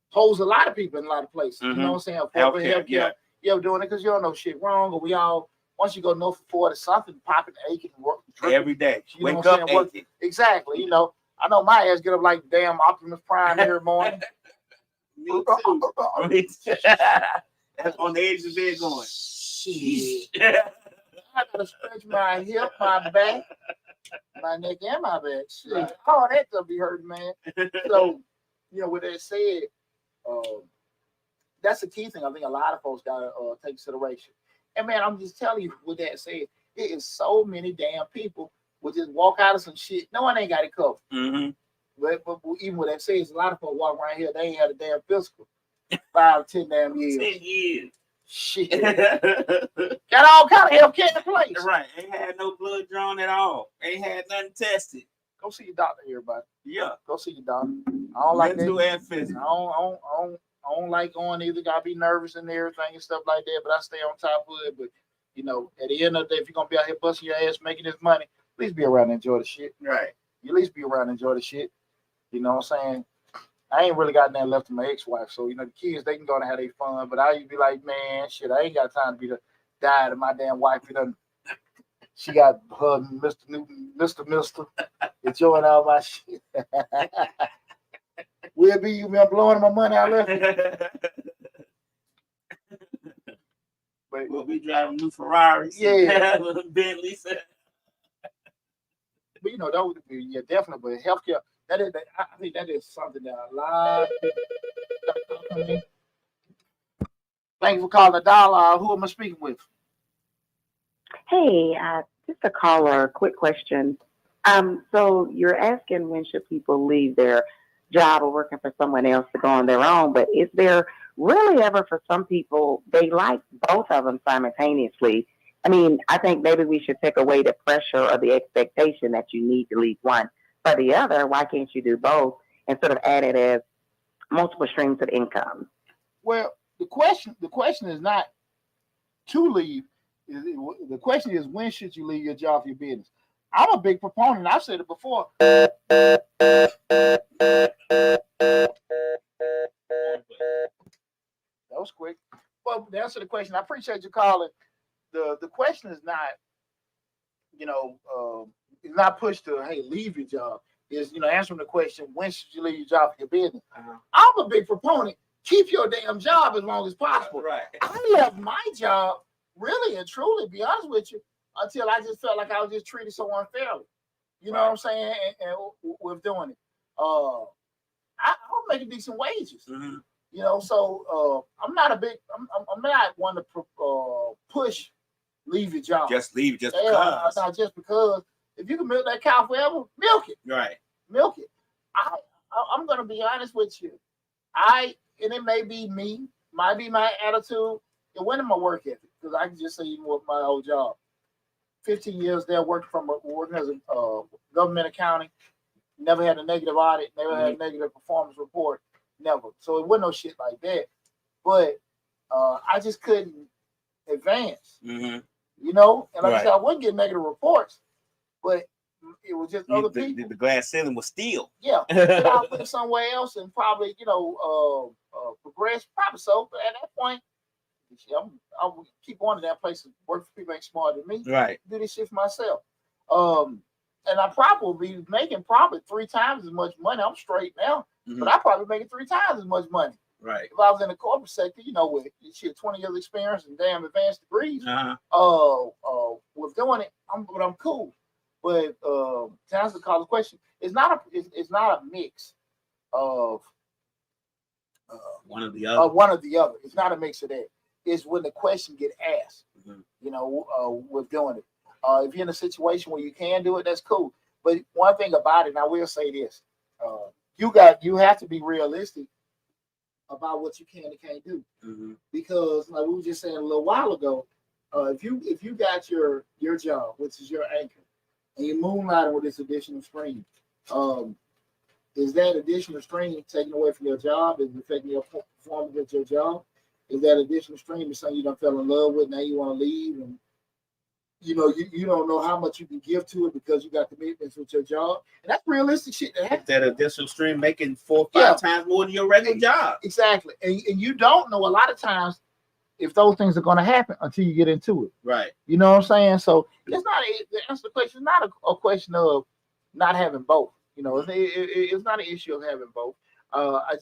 holds a lot of people in a lot of places. Mm-hmm. You know what I'm saying? Healthcare. Yeah. You're doing it because you don't know shit wrong, or we all, once you go north of 40, something popping, aching, Every day. You know Wake what I'm up saying? aching. Exactly. I know my ass get up like damn Optimus Prime every morning. Me too. That's on the edge of the bed going. Shit. I gotta stretch my hip, my back, my neck, and my back. Shit. Right. Oh, that gonna be hurting, man. So, with that said, that's the key thing. I think a lot of folks gotta take consideration. And man, I'm just telling you, with that said, it is so many damn people will just walk out of some shit. No one ain't got it covered. Mm-hmm. But even with that said, a lot of folks walk around here, they ain't had a damn physical 5, 10 damn years. 10 years. Shit. Got all kind of health care in place. Right. Ain't had no blood drawn at all. Ain't had nothing tested. Go see your doctor, everybody. Yeah. Go see your doctor. I don't like Mental that. and physical. I don't like going either. Gotta be nervous and everything and stuff like that. But I stay on top of it. But at the end of the day, if you're gonna be out here busting your ass making this money, at least be around and enjoy the shit. Right. You at least be around and enjoy the shit. You know what I'm saying? I ain't really got nothing left to my ex-wife. So, the kids, they can go and have their fun. But I used to be like, man, shit, I ain't got time to be the dad of my damn wife. She got her Mr. Newton, Mr. enjoying all my shit. Will be you been blowing my money out left. But We'll be driving new Ferraris. Yeah. Bentleys. But those would be, definitely. But healthcare, I think that is something that a lot of people. Thank you for calling the dollar. Who am I speaking with? Hey, just a call or a quick question. So you're asking when should people leave their job or working for someone else to go on their own, but is there really ever for some people, they like both of them simultaneously? I mean, I think maybe we should take away the pressure or the expectation that you need to leave one for the other. Why can't you do both and sort of add it as multiple streams of income? Well, the question is not to leave. The question is, when should you leave your job for your business? I'm a big proponent. I've said it before. That was quick. Well, to answer the question, I appreciate you calling. The question is not, it's not pushed to, hey, leave your job. Is, answering the question, when should you leave your job for your business? I'm a big proponent. Keep your damn job as long as possible. Right. I left my job, really and truly, be honest with you, until I just felt like I was just treated so unfairly. You know what I'm saying? And with doing it. I was making decent wages. Mm-hmm. So I'm not one to push leave your job. Just leave just because. Not just because. If you can milk that cow forever, milk it. Right. Milk it. I'm gonna be honest with you. And it may be me, might be my attitude. It went in my work ethic, because I can just say even with my old job. 15 years there, working as a government accounting, never had a negative audit, never had a negative performance report, never. So it wasn't no shit like that. But I just couldn't advance, and like I said, I wouldn't get negative reports, but it was just other people. The glass ceiling was steel. Yeah, I went somewhere else and probably, progress. Probably so, but at that point, I'll keep going to that place and work for people ain't smarter than me. Right. Do this shit for myself. And I probably be making 3 times as much money. I'm straight now, but I probably making 3 times as much money. Right. If I was in the corporate sector, with shit 20 years experience and damn advanced degrees, with doing it, I'm cool. But to answer the call question, it's not a mix of one or the other. One or the other. It's not a mix of that. It's when the question get asked. With doing it. If you're in a situation where you can do it, that's cool. But one thing about it, and I will say this, you have to be realistic about what you can and can't do. Because like we were just saying a little while ago, if you got your job, which is your anchor, and you're moonlighting with this additional stream, is that additional stream taken away from your job? Is it affecting your performance at your job? Is that additional stream is something you don't fell in love with, now you want to leave, and you don't know how much you can give to it because you got commitments with your job, and that's realistic shit to happen. That additional stream making 4 or 5 times more than your regular job. Exactly, and you don't know a lot of times if those things are going to happen until you get into it. Right. You know what I'm saying? So it's not the answer to the question. It's not a question of not having both. It's not an issue of having both.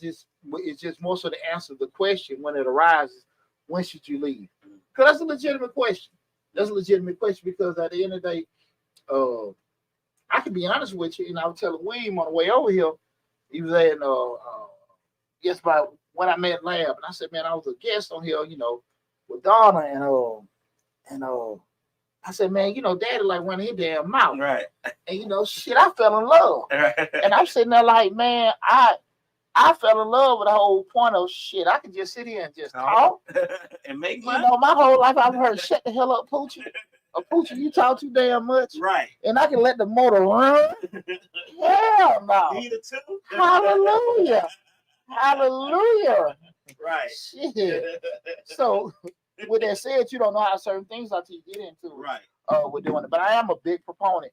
It's just more so to answer the question when it arises. When should you leave? Because that's a legitimate question. That's a legitimate question because at the end of the day, I can be honest with you, and I was telling William on the way over here, he was saying, guess about when I met Lab, and I said, man, I was a guest on here, with Donna, and I said, man, Daddy like running his damn mouth, right? And shit, I fell in love, and I'm sitting there like, man, I fell in love with the whole point of shit. I could just sit here and just talk and make money. My whole life I've heard, shut the hell up, Poochie. Poochie, you talk too damn much. Right. And I can let the motor run. Hell no. Either two. Hallelujah. Hallelujah. Right. Shit. So with that said, you don't know how certain things until you get into it. Right. We're doing it. But I am a big proponent.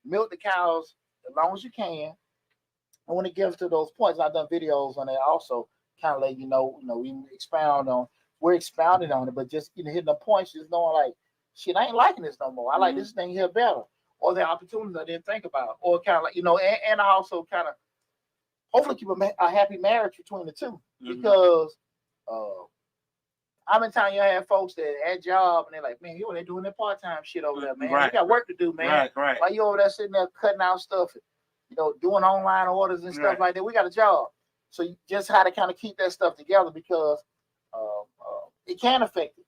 Milk the cows as long as you can. And when it gets to those points, I've done videos on that also, kind of let we're expounding on it, but just hitting the points, just knowing like, shit, I ain't liking this no more. I like this thing here better. Or the opportunities I didn't think about. Or kind of like, and I also kind of hopefully keep a happy marriage between the two. Because I'm in town, you have folks that at job and they're like, man, they're doing their part-time shit over there, man. Right. You got work to do, man. Right. While you over there sitting there cutting out stuff, doing online orders and stuff like that. We got a job. So you just how to kind of keep that stuff together because it can affect it.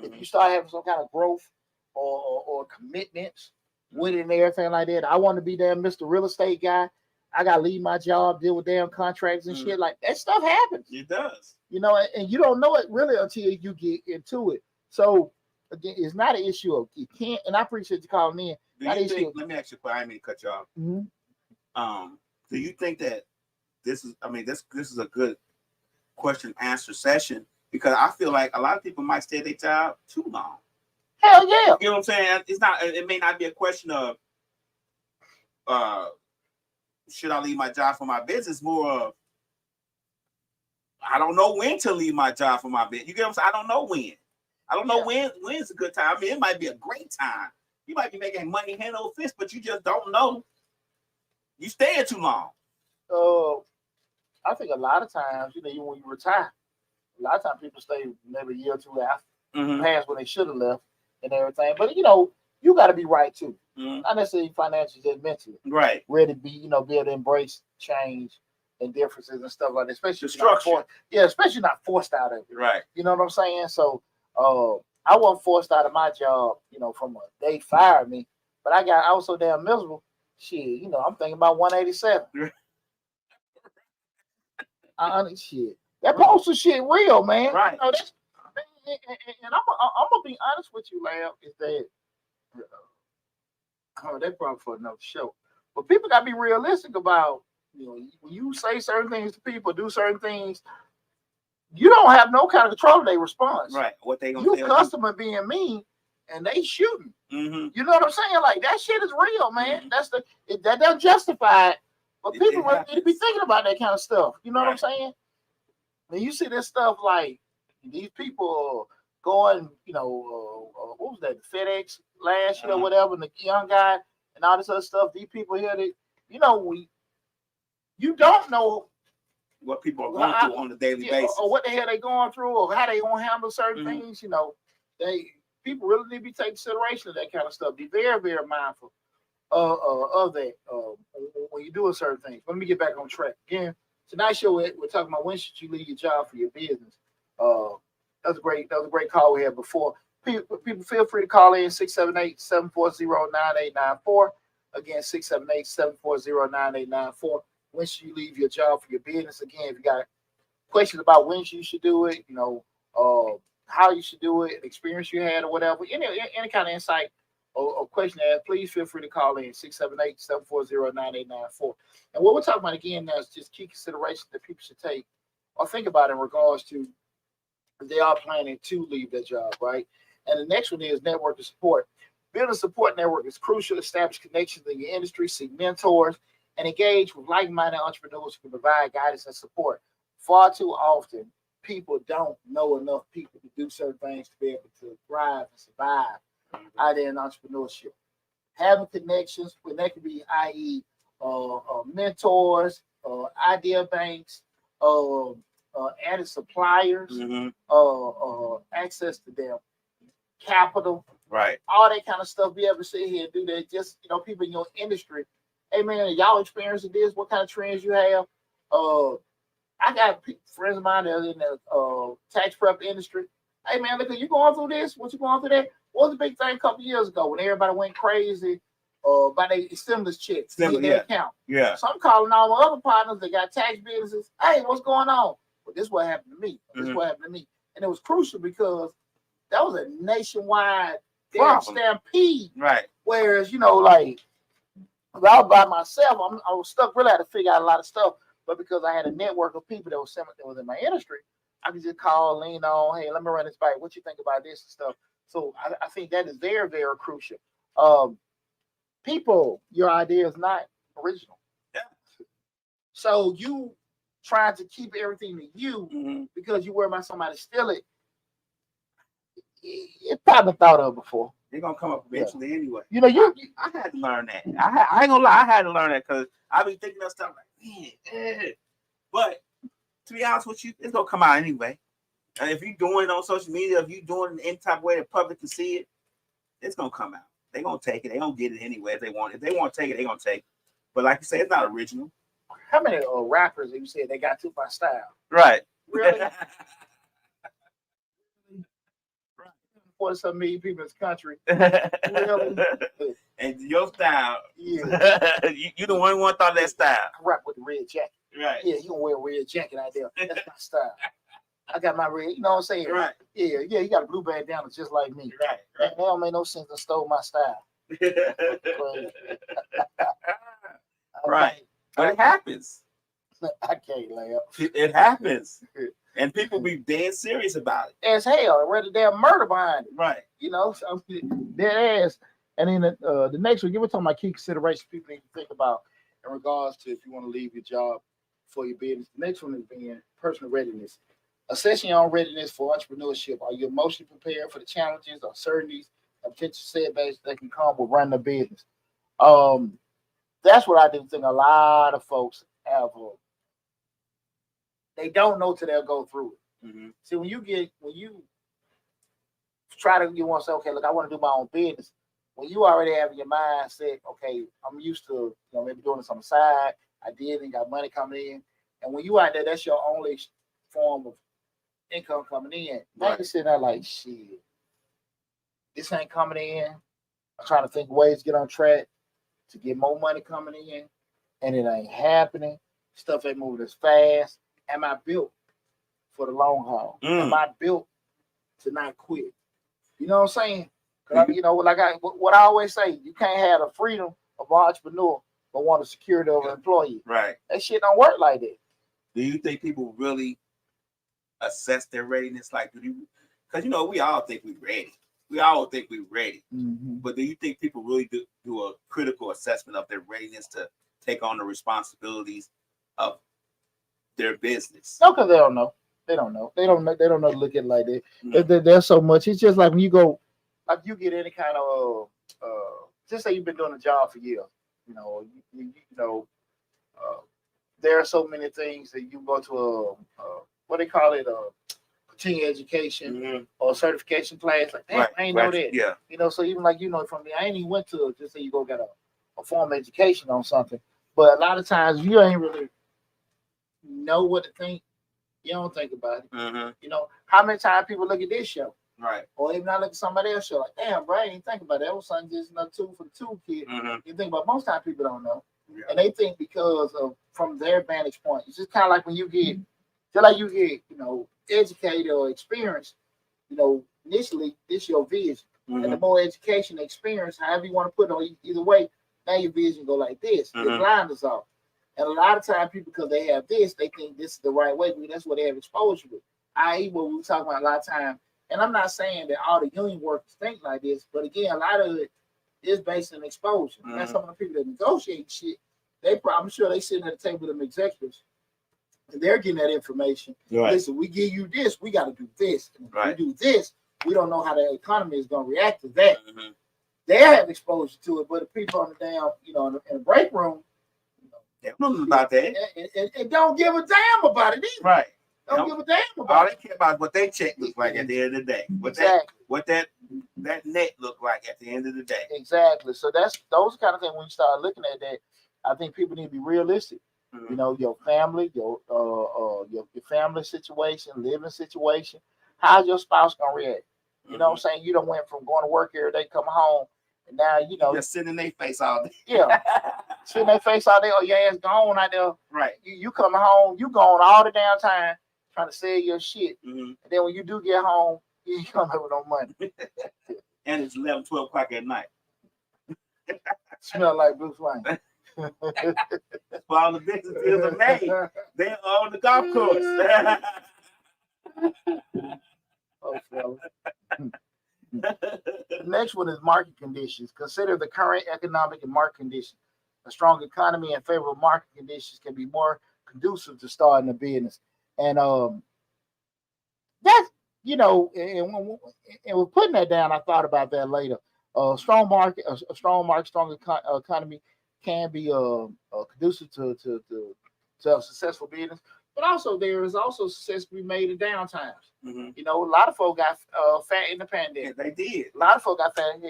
If you start having some kind of growth or commitments with it and everything like that. I want to be damn Mr. Real Estate guy. I got to leave my job, deal with damn contracts and shit. Like that stuff happens. It does. And you don't know it really until you get into it. So again, it's not an issue of you can't, and I appreciate you calling in. Let me ask you a question. I didn't mean to cut you off. Do you think that this is a good question answer session? Because I feel like a lot of people might stay at their job too long. Hell yeah. You know what I'm saying? It's not. It may not be a question of, should I leave my job for my business? More of, I don't know when to leave my job for my business. You get what I'm saying? I don't know when. I don't know when's a good time. I mean, it might be a great time. You might be making money hand over fist, but you just don't know. You staying too long. I think a lot of times, you know, even when you retire, a lot of times people stay maybe a year or two after, past when they should have left and everything. But you know, you got to be right too. Not necessarily financially, just mentally. Right. Ready to be, you know, be able to embrace change and differences and stuff like that. Especially The structure. Especially not forced out of it. Right. You know what I'm saying? So, I wasn't forced out of my job, you know, from they fired me, but I was so damn miserable. Shit, you know, I'm thinking about 187. Shit, that postal shit real, man. Right. You know, and I'm gonna be honest with you, Lamb, is that that's probably for another show. But people gotta be realistic about, you know, when you say certain things to people, do certain things, you don't have no kind of control of their response. Right. What they gonna You tell customer being mean and they shooting. you? You know what I'm saying? Like that shit is real, man. That doesn't justify it. But people really need to be thinking about that kind of stuff. You know what I'm saying? When you see this stuff, like these people going, you know, what was that? FedEx last year or whatever, and the young guy and all this other stuff. These people here, you know, you don't know what people are going through on a daily basis, or what the hell they going through, or how they gonna handle certain things. You know, people really need to be taking consideration of that kind of stuff. Be very, very mindful of that when you're doing certain things. Let me get back on track again. Tonight's show, we're talking about when should you leave your job for your business. That was a great call we had before. People feel free to call in 678-740-9894. Again, 678-740-9894. When should you leave your job for your business? Again, if you got questions about when you should do it, you know, how you should do it, experience you had or whatever, any kind of insight or question to ask, please feel free to call in 678-740-9894. And what we're talking about again now is just key considerations that people should take or think about in regards to if they are planning to leave their job, right? And the next one is network and support. Building a support network is crucial. Establish connections in your industry, seek mentors, and engage with like-minded entrepreneurs who can provide guidance and support. Far too often, people don't know enough people to do certain things to be able to thrive and survive out there in entrepreneurship. Having connections, when that could be, i.e., mentors, idea banks, added suppliers, access to their capital, right? All that kind of stuff. Be able to sit here and do that. Just, you know, people in your industry. Hey man, y'all experiencing this? What kind of trends you have? I got friends of mine that are in the tax prep industry. Hey man, look, you going through this? What you going through that? What was the big thing a couple years ago when everybody went crazy by their stimulus checks? Account. Yeah. So I'm calling all my other partners that got tax businesses. Hey, what's going on? Well, this is what happened to me. This is what happened to me. And it was crucial because that was a nationwide stampede. Right. Whereas, you know, like, if I was by myself, I was stuck. Really had to figure out a lot of stuff. But because I had a network of people that was in my industry, I could just call, lean on, hey, let me run this by you. What you think about this and stuff? So I think that is very, very crucial. People, your idea is not original. Yeah. So you trying to keep everything to you because you worry about somebody steal it. It's probably thought of before. They're gonna come up eventually anyway. You know, I had to learn that. I ain't gonna lie, I had to learn that because I be thinking of stuff like, man, but to be honest with you, it's gonna come out anyway. And if you're doing it on social media, if you're doing it in any type of way the public can see it, it's gonna come out. They're gonna take it. They're gonna get it anyway if they want it. If they want to take it, they're gonna take it. But like you say, it's not original. How many rappers you said they got too by style? Right. Really? 40-some million people in this country. Really? And your style, yeah. you the one who thought that style. I rap with the red jacket. Right. Yeah, you gonna wear a red jacket out there. That's my style. I got my red, you know what I'm saying? Right. Yeah, you got a blue bandana just like me. Right. That don't make no sense to stole my style. Right. But it happens. I can't laugh. It happens, and people be dead serious about it. As hell, rather damn murder behind it. Right. You know, so dead ass. And then the next one, you were talking about key considerations people need to think about in regards to if you want to leave your job for your business. The next one is being personal readiness. Assessing your own readiness for entrepreneurship. Are you emotionally prepared for the challenges, uncertainties, and potential setbacks that can come with running a business? That's what I do think a lot of folks have. They don't know till they'll go through it. Mm-hmm. See, when you try to, you want to say, okay, look, I want to do my own business. When you already have in your mind set, okay, I'm used to, maybe doing this on the side. I did and got money coming in. And when you out there, that's your only form of income coming in. Now you're sitting there like, shit, this ain't coming in. I'm trying to think of ways to get on track to get more money coming in, and it ain't happening. Stuff ain't moving as fast. Am I built for the long haul? Am I built to not quit? You know what I'm saying? What I always say, you can't have the freedom of an entrepreneur but want the security of an employee. Right. That shit don't work like that. Do you think people really assess their readiness? Like, because we all think we're ready. We all think we're ready. Mm-hmm. But do you think people really do a critical assessment of their readiness to take on the responsibilities of their business? No, because they don't know. They don't know. They don't know to look at it like that. Mm-hmm. There's so much. It's just like when you go, like you get any kind of, just say you've been doing a job for years. There are so many things that you go to what they call it, continuing education or certification class. Like, damn, I ain't know that. Yeah. So even like from me, I ain't even went to just say you go get a formal education on something. But a lot of times you ain't really know what to think. You don't think about it. Mm-hmm. How many times people look at this show? Right. Or even I look at somebody else's show, like, damn, bro, I ain't think about that. That was something just another tool for the toolkit. Mm-hmm. You think about most times people don't know. Yeah. And they think because of from their vantage point. It's just kind of like when you get, just like you get, educated or experienced, initially this your vision. Mm-hmm. And the more education, experience, however you want to put it on either way, now your vision go like this. Mm-hmm. Your blinders off. And a lot of times people, because they have this, they think this is the right way, because that's what they have exposure with. I.e. what we were talking about a lot of times. And I'm not saying that all the union workers think like this, but again, a lot of it is based on exposure. Mm-hmm. That's some of the people that negotiate shit. I'm sure they sitting at the table with them executives, and they're getting that information. Right. Listen, we give you this, we got to do this. And if we do this, we don't know how the economy is going to react to that. Mm-hmm. They have exposure to it, but the people on the damn, in the break room, they don't know about that. And don't give a damn about it either. Right. Don't give a damn about all it. All they care about is what their check looks like at the end of the day. What that net look like at the end of the day. Exactly. So that's those kind of things. When you start looking at that, I think people need to be realistic. Mm-hmm. Your family, your family situation, living situation. How's your spouse gonna react? You know what I'm saying? You don't went from going to work every day, come home, and now just sitting in their face all day. Yeah. Sitting in their face all day, or your ass gone out there. Right. You coming home, you gone all the damn time trying to sell your shit. Mm-hmm. And then when you do get home, you come up with no money. And it's 11, 12 o'clock at night. Smell like Bruce Wayne. For all the business deals are made. They're on the golf course. Oh, fella. The next one is market conditions. Consider the current economic and market conditions. A strong economy and favorable market conditions can be more conducive to starting a business. And that's, and with putting that down, I thought about that later. A strong market, strong economy can be conducive to a successful business. But also, there is also success to be made in downtimes. Mm-hmm. A lot of folks got fat in the pandemic. Yeah, they did. A lot of folks got fat.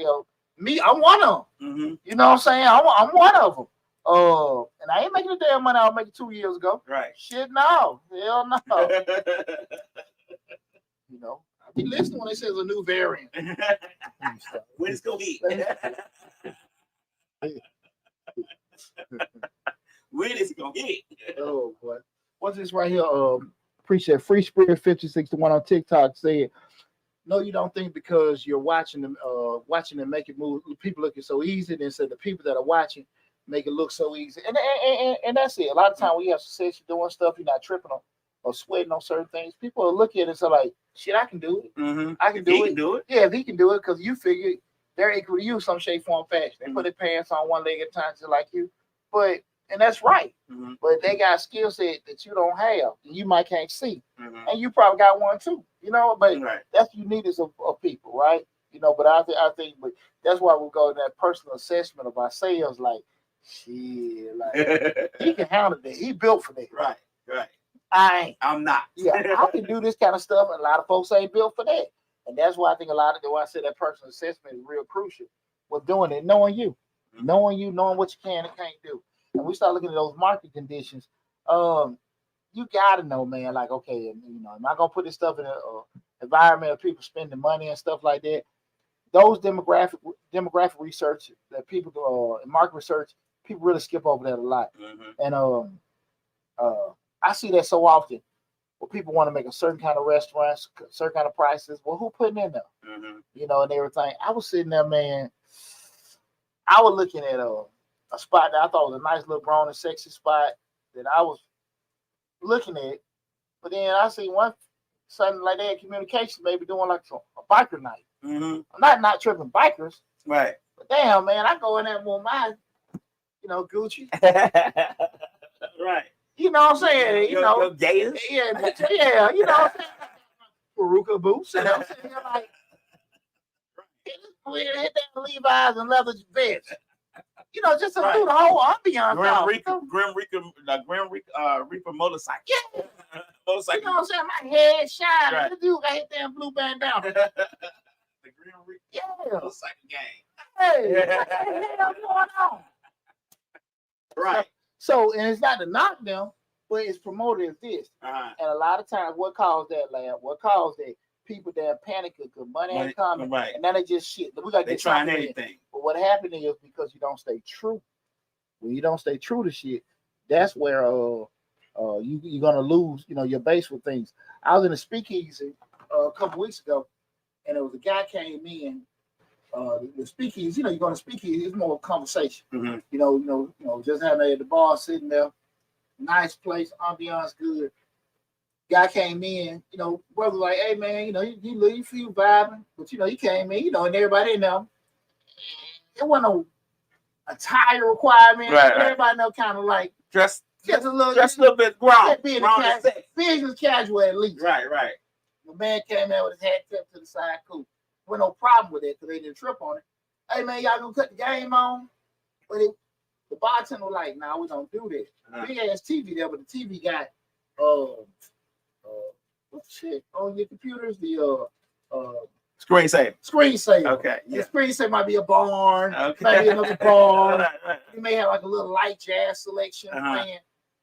Me, I'm one of them. Mm-hmm. You know what I'm saying? I'm one of them. And I ain't making the damn money I was making 2 years ago. Right. Shit, no. Hell no. I be listening when they say there's a new variant. When it's gonna be? When is it gonna get? Oh boy. What's this right here? Appreciate Free Spirit 5061 on TikTok said, no, you don't think because you're watching them make it move, people looking so easy, and said the people that are watching make it look so easy. And that's it. A lot of time when you have success, you're doing stuff, you're not tripping on or sweating on certain things. People will look at it and say like, shit, I can do it. Mm-hmm. I can He do can it. do it. Yeah, if he can do it, because you figure they're equal to you some shape, form, fashion. They put their pants on one leg at a time just like you. But and that's right. Mm-hmm. But they got a skill set that you don't have, and you might can't see. Mm-hmm. And you probably got one too. You know, but Right. that's the uniqueness of people, right? You know, but I think but that's why we go to that personal assessment of ourselves, like, shit, like he can handle that. He built for that. Right. Right. I ain't. I'm not. Yeah, I can do this kind of stuff, and a lot of folks ain't built for that. And that's why I think a lot of the why I said that personal assessment is real crucial with doing it, knowing you, knowing what you can and can't do. And we start looking at those market conditions. You gotta know, man. Like, okay, you know, am I gonna put this stuff in an environment of people spending money and stuff like that? Those demographic research that people do, market research, people really skip over that a lot. Mm-hmm. And I see that so often. Well, people want to make a certain kind of restaurants, certain kind of prices. Well, who putting in there? Mm-hmm. You know, and everything. I was sitting there, man. I was looking at a spot that I thought was a nice little grown and sexy spot that I was looking at. But then I see something like that, communications maybe doing like a biker night. Mm-hmm. I'm not tripping bikers, Right. but damn, man, I go in there with my, Gucci. Right. You know what I'm saying? Your gators. Yeah, you know what I'm saying? Peruka boots, you know what I'm saying? Like, hit that Levi's and leather vest. You know, just to do the whole ambiance. Grim Reaper motorcycle. Yeah. Motorcycle. You know what I'm saying? My head shine. Right. The dude got hit that blue bandana. The Grim Reaper Yeah. motorcycle gang. Hey, what the hell going on? Right. So, and it's not to knock them, but it's promoted as this. Uh-huh. And a lot of times, what caused that, lab? What caused that? People that panic because money ain't coming, right. and then they just shit. We got to They get trying something in. anything. But what happened is because you don't stay true. When you don't stay true to shit, that's where you're gonna lose, your base with things. I was in a speakeasy a couple weeks ago, and there was a guy came in. The speakeasy, you're going to speakeasy. It's more conversation. Mm-hmm. Just having at the bar sitting there, nice place, ambiance good. Guy came in, brother like, hey man, you feel vibing, but he came in, and everybody know it wasn't a attire requirement. Right. Everybody know kind of like just a little bit grown. Business casual at least. Right. The man came out with his hat tipped to the side, cool. With no problem with it because they didn't trip on it. Hey man, y'all gonna cut the game on? But the bartender was like, nah, we don't do this. Big ass TV there, but the TV got what the shit on your computers? The Screensaver. Screensaver. Okay. The Yeah. screensaver might be a barn, Okay. maybe another barn. Right. You may have like a little light jazz selection playing.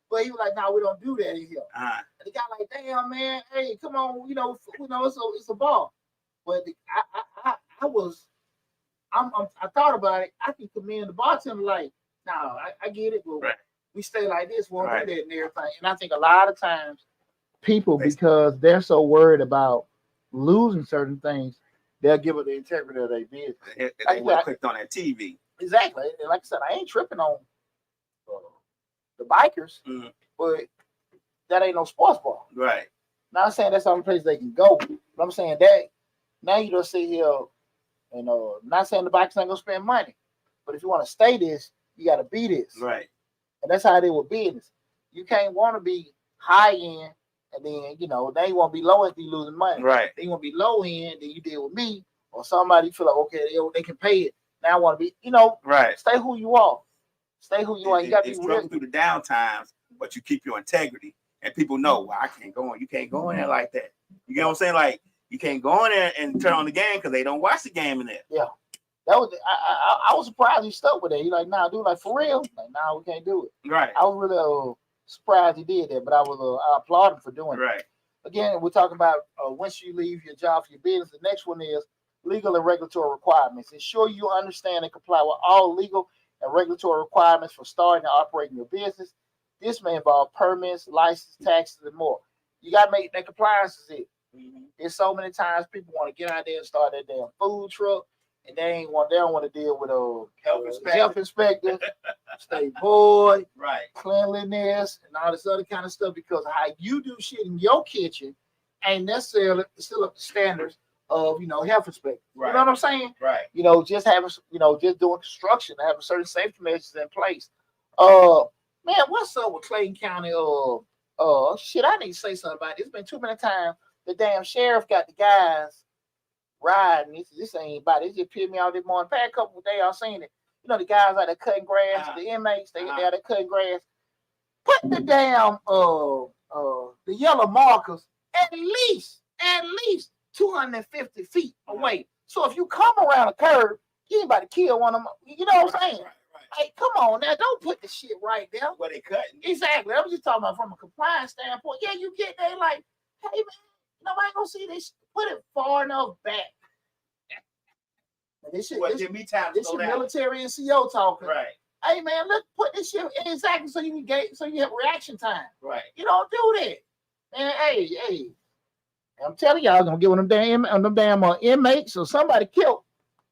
But he was like, nah, we don't do that in here. And the guy like, damn man, hey, come on, it's a bar. But I thought about it. I can commend the bartender like, no, I get it, but we stay like this, won't do that and everything. And I think a lot of times people, because they're so worried about losing certain things, they'll give it the integrity of their business. They would have clicked on that TV. Exactly. And like I said, I ain't tripping on the bikers, but that ain't no sports bar. Right. Not saying that's the only place they can go, but I'm saying that now you don't sit here and not saying the bikers ain't gonna spend money, but if you want to stay this, you got to be this. Right. And that's how it is with business. You can't want to be high end and then they won't be low end if you losing money. Right. They want to be low end, then you deal with me or somebody feel like okay they can pay it. Now I want to be right. Stay who you are. Stay who you are. You got to be real through the down times, but you keep your integrity, and people know. Well, I can't go on. You can't go in there like that. You get what I'm saying? Like you can't go in there and turn on the game because they don't watch the game in there. Yeah, that was. I was surprised he stuck with that. He like, nah, dude, like for real. Like, nah, we can't do it. Right. I was really surprised he did that, but I applaud him for doing it. Right. Again, we're talking about once you leave your job for your business. The next one is legal and regulatory requirements. Ensure you understand and comply with all legal and regulatory requirements for starting and operating your business. This may involve permits, license, taxes, and more. You got to make that compliance is it. There's so many times people want to get out there and start their damn food truck, and they don't want to deal with Health health inspector, state board, Right. cleanliness, and all this other kind of stuff because how you do shit in your kitchen ain't necessarily still up to standards of health inspector. Right. You know what I'm saying? Right. Just having just doing construction, having certain safety measures in place. Man, what's up with Clayton County? Shit, I need to say something about it. It's been too many times the damn sheriff got the guys riding. This ain't about it. It just pissed me off this morning. Past couple of days, I seen it. The guys out there cutting grass, the inmates, they out there cutting grass. Put the damn the yellow markers at least 250 feet away. So if you come around a curve, you ain't about to kill one of them. You know what I'm saying? Right. Hey, come on now, don't put the shit right there. What they cutting? Exactly. I'm just talking about from a compliance standpoint. Yeah, you get there like, hey man, nobody gonna see this. Put it far enough back. This shit, Well, give me time to this slow shit down. military and CO talking. Right. Hey man, let's put this shit exactly so you have reaction time. Right. You don't do that. Man, hey. I'm telling y'all, gonna get one of them damn inmates or somebody killed.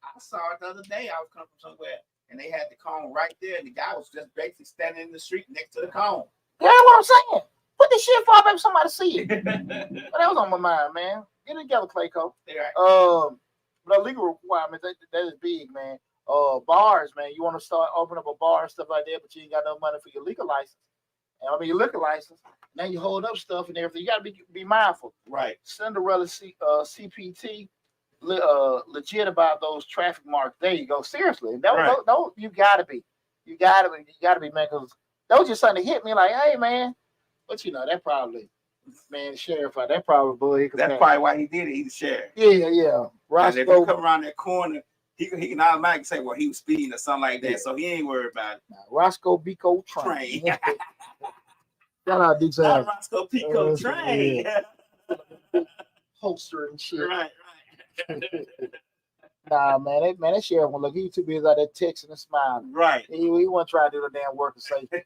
I saw it the other day. I was coming from somewhere, and they had the cone right there, and the guy was just basically standing in the street next to the cone. That's what I'm saying. Put this shit far back, somebody see it. But that was on my mind, man. Get it together, Clayco. Right. But the legal requirements that is big, man. Bars, man. You want to start opening up a bar and stuff like that, but you ain't got no money for your liquor license. Your liquor license. Now you hold up stuff and everything. You got to be mindful. Right. Cinderella CPT legit about those traffic marks. There you go. Seriously, no, you gotta be, man. Because those just something hit me like, hey, man. But that probably, man, sheriff, that probably boy. That's probably why he did it. He's the sheriff. Yeah. Because if you come around that corner, he can automatically say, well, he was speeding or something like that. Yeah. So he ain't worried about it. Roscoe Pico Train. Shout out Duke's Not Roscoe Pico Train. Yeah. Holster and shit. Right. Nah, man, that sheriff one look, he too busy out there texting and smiling. Right. He wasn't trying to do the damn work of safety.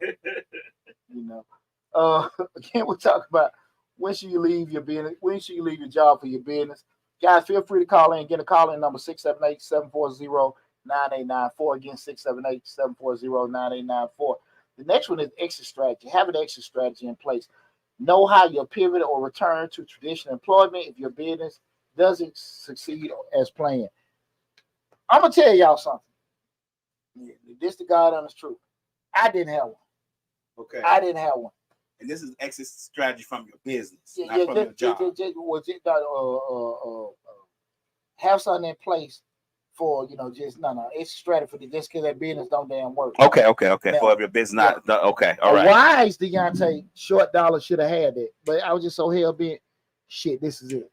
Again, we'll talk about when should you leave your business, when should you leave your job for your business. Guys, feel free to call in. Get a call in number 678-740-9894. Again, 678-740-9894. The next one is exit strategy. Have an exit strategy in place. Know how you'll pivot or return to traditional employment if your business doesn't succeed as planned. I'm going to tell y'all something. This the God honest truth. I didn't have one. Okay. I didn't have one. And this is exit strategy from your business, not from your job. Have something in place for, it's strategy for just because that business don't damn work. Okay. Now, For your business, not okay. All right. Wise Deontay short dollar should have had that, but I was just so hell bent. Shit, this is it.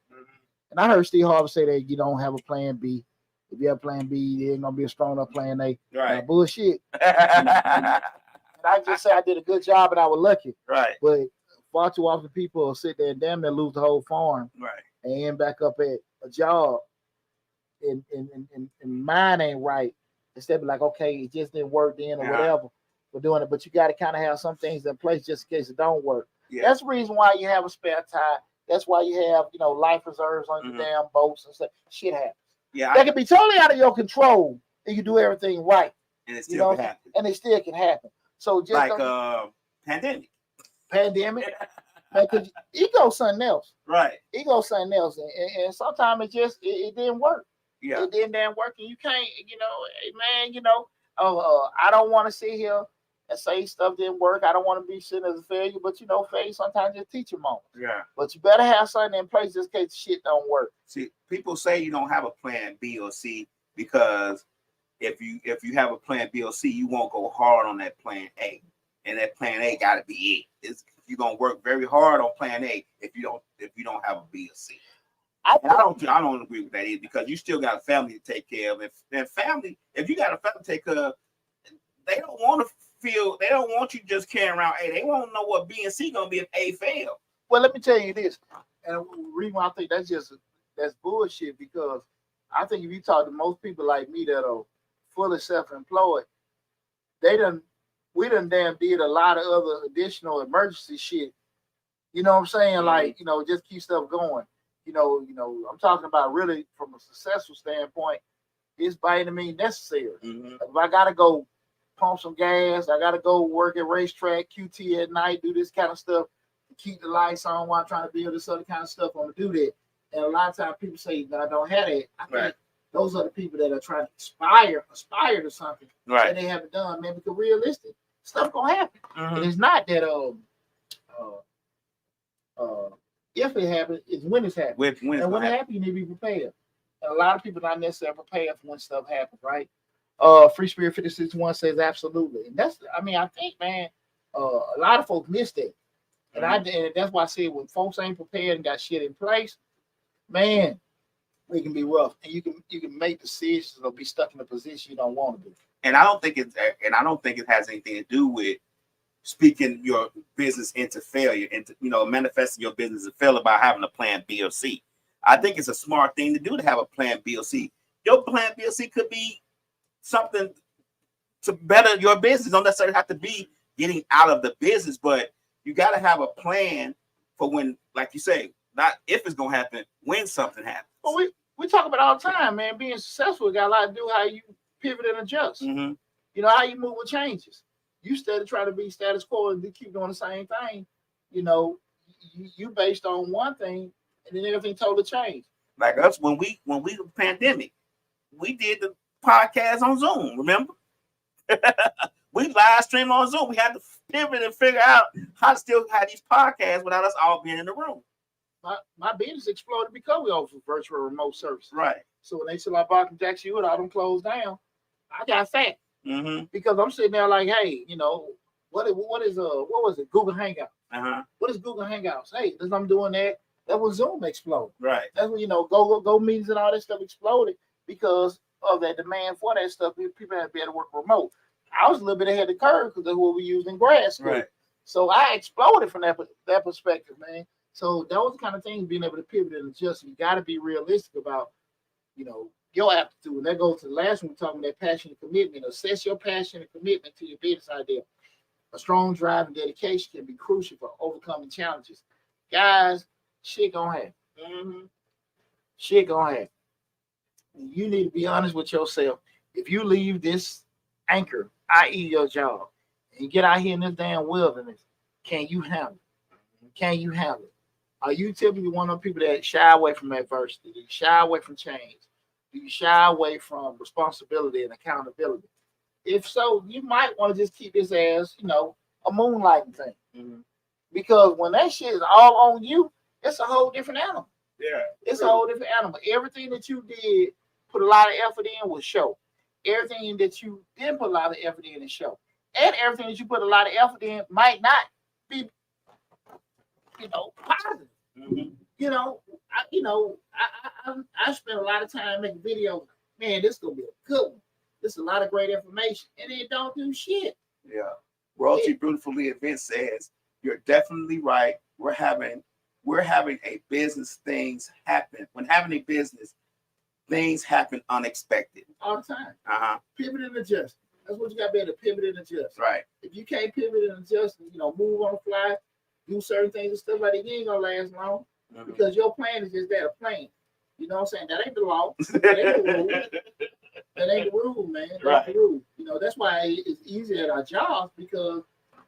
And I heard Steve Harvey say that you don't have a plan B. If you have plan B, there ain't gonna be a strong enough plan A. Right. Bullshit. I just say I did a good job and I was lucky. Right. But far too often people will sit there and damn near lose the whole farm. Right. And end back up at a job and mine ain't right. Instead of like, okay, it just didn't work then or whatever. We're doing it. But you gotta kind of have some things in place just in case it don't work. Yeah. That's the reason why you have a spare tire. That's why you have, life reserves on your damn boats and stuff. Shit happens. Yeah. That can be totally out of your control and you do everything right. And it still can happen. And it still can happen. So just like pandemic. Because ego something else. Right. Ego something else. And sometimes it didn't work. Yeah. It didn't damn work. And you can't, hey man, I don't want to sit here and say stuff didn't work. I don't want to be seen as a failure, but failure sometimes just teach a moment. Yeah. But you better have something in place just in case the shit don't work. See, people say you don't have a plan B or C because if you have a plan B or C, you won't go hard on that plan A. And that plan A gotta be it. You're gonna work very hard on plan A if you don't have a B or C. I don't agree with that either because you still got a family to take care of. If you got a family to take care of, they don't want you just carrying around A. They want to know what B and C gonna be if A fail. Well, let me tell you this, and the reason why I think that's bullshit because I think if you talk to most people like me that are fully self-employed, we done damn did a lot of other additional emergency shit. You know what I'm saying? Like, just keep stuff going. I'm talking about really from a successful standpoint. it's by any means necessary. Mhm. If I gotta go pump some gas, I gotta go work at racetrack, QT at night, do this kind of stuff to keep the lights on while I'm trying to build this other kind of stuff. I'm gonna do that. And a lot of times people say that I don't have that. I think Right. those are the people that are trying to aspire to something that Right. they haven't done, man. Because realistic stuff gonna happen. And Mhm. it's not that if it happens, it's when it's happening. When And when it it's happens, you need to be prepared. And a lot of people not necessarily prepared for when stuff happens, right? Free Spirit 56-1 says absolutely. And that's, I mean, I think, man, a lot of folks miss that. And and that's why I say when folks ain't prepared and got shit in place, man, it can be rough. And you can make decisions or be stuck in a position you don't want to be. and I don't think it has anything to do with speaking your business into failure, into manifesting your business to failure by having a plan B or C. I think it's a smart thing to do to have a plan B or C. Your plan B or C could be something to better your business. Don't necessarily have to be getting out of the business, but you got to have a plan for when, like you say, not if it's gonna happen, when something happens. Well, we talk about it all the time, man. Being successful got a lot to do how you pivot and adjust. Mm-hmm. You know, how you move with changes. You instead of trying to be status quo and keep doing the same thing, you based on one thing and then everything totally changed. Like us, when we the pandemic, we did the podcast on Zoom, remember? We live streamed on Zoom. We had to pivot and figure out how to still have these podcasts without us all being in the room. My business exploded because we offer virtual remote services. Right. So when they said like Boston Jackson, you all them closed down, I got fat Mm-hmm. because I'm sitting there like, hey, what was it? Google Hangouts. Uh-huh. What is Google Hangouts? Hey, as I'm doing that, that was Zoom exploded. Right. That's when go meetings and all that stuff exploded because of that demand for that stuff. People had to be able to work remote. I was a little bit ahead of the curve because that's what we used in grad school. Right. So I exploded from that perspective, man. So those kind of things, being able to pivot and adjust, you got to be realistic about, your aptitude. And that goes to the last one we're talking about, that passion and commitment. Assess your passion and commitment to your business idea. A strong drive and dedication can be crucial for overcoming challenges. Guys, shit gonna happen. Mm-hmm. Shit gonna happen. You need to be honest with yourself. If you leave this anchor, i.e. your job, and get out here in this damn wilderness, can you handle it? Can you handle it? Are you typically one of the people that shy away from adversity? Do you shy away from change? Do you shy away from responsibility and accountability? If so, you might want to just keep this as, a moonlighting thing. Mm-hmm. Because when that shit is all on you, it's a whole different animal. Yeah. It's a whole different animal. Everything that you did, put a lot of effort in, will show. Everything that you didn't put a lot of effort in, will show. And everything that you put a lot of effort in might not be, positive. Mm-hmm. I spent a lot of time making videos. Man, this is gonna be a good one. This is a lot of great information, and it don't do shit. Yeah. Royalty Beautifully Event says you're definitely right. We're having a business, things happen. When having a business, things happen unexpected. All the time. Uh-huh. Pivot and adjust. That's what you got to be able to pivot and adjust. Right. If you can't pivot and adjust, move on the fly, do certain things and stuff like that, you ain't gonna last long Mm-hmm. because your plan is just that, a plan. You know what I'm saying? That ain't the law. That ain't the rule. That ain't the rule, man. That's Right. the rule. That's why it's easy at our jobs because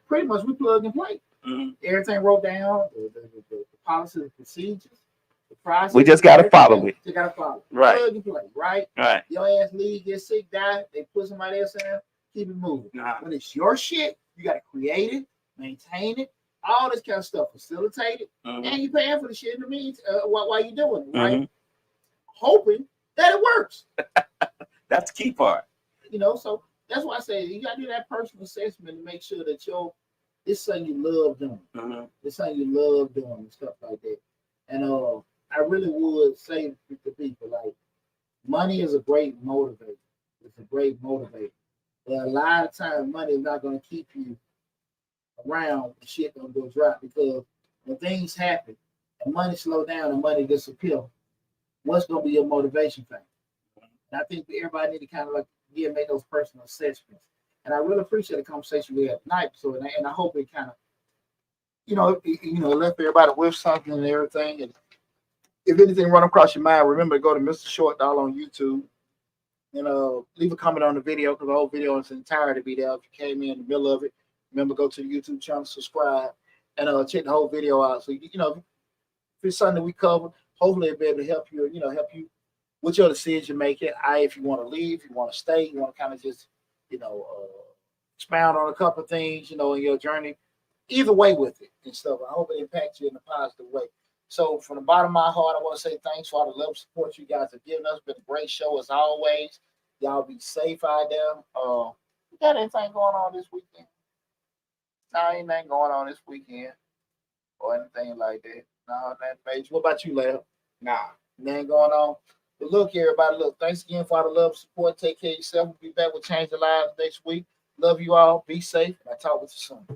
pretty much we plug and play. Mm-hmm. Everything wrote down, the policies and procedures, the process. We just gotta follow it. You gotta follow. Right. Plug and play, right? Right. Your ass leave, get sick, die, they put somebody else in there, keep it moving. Uh-huh. When it's your shit, you gotta create it, maintain it, all this kind of stuff, facilitate it, Mm-hmm. and you paying for the shit in the meantime while you doing it, right? Mm-hmm. Hoping that it works. That's the key part. So that's why I say you gotta do that personal assessment to make sure that it's something you love doing. Mm-hmm. It's something you love doing and stuff like that. And I really would say to people, like, money is a great motivator. It's a great motivator. But a lot of times money is not gonna keep you around when shit gonna go drop, because when things happen and money slow down and money disappear, what's gonna be your motivation factor? And I think everybody need to kind of make those personal assessments. And I really appreciate the conversation we had tonight. So, and I hope it kind of, left everybody with something and everything. And if anything run across your mind, remember to go to Mr. Short Dollar on YouTube And leave a comment on the video because the whole video in its entirety be there. If you came in the middle of it, remember go to the YouTube channel, subscribe, and check the whole video out. So you know, if it's something that we cover, hopefully it'll be able to help you. You know, help you with your decision making. If you want to leave, you want to stay, you want to kind of just expound on a couple of things, in your journey. Either way with it and stuff. I hope it impacts you in a positive way. So from the bottom of my heart, I want to say thanks for all the love and support you guys have given us. Been a great show as always. Y'all be safe out there. You got anything going on this weekend? No, ain't nothing going on this weekend or anything like that. No, nothing major. What about you, Lab? Nah, nothing going on. But look, everybody, thanks again for all the love and support. Take care of yourself. We'll be back with Change the Lives next week. Love you all. Be safe. And I'll talk with you soon.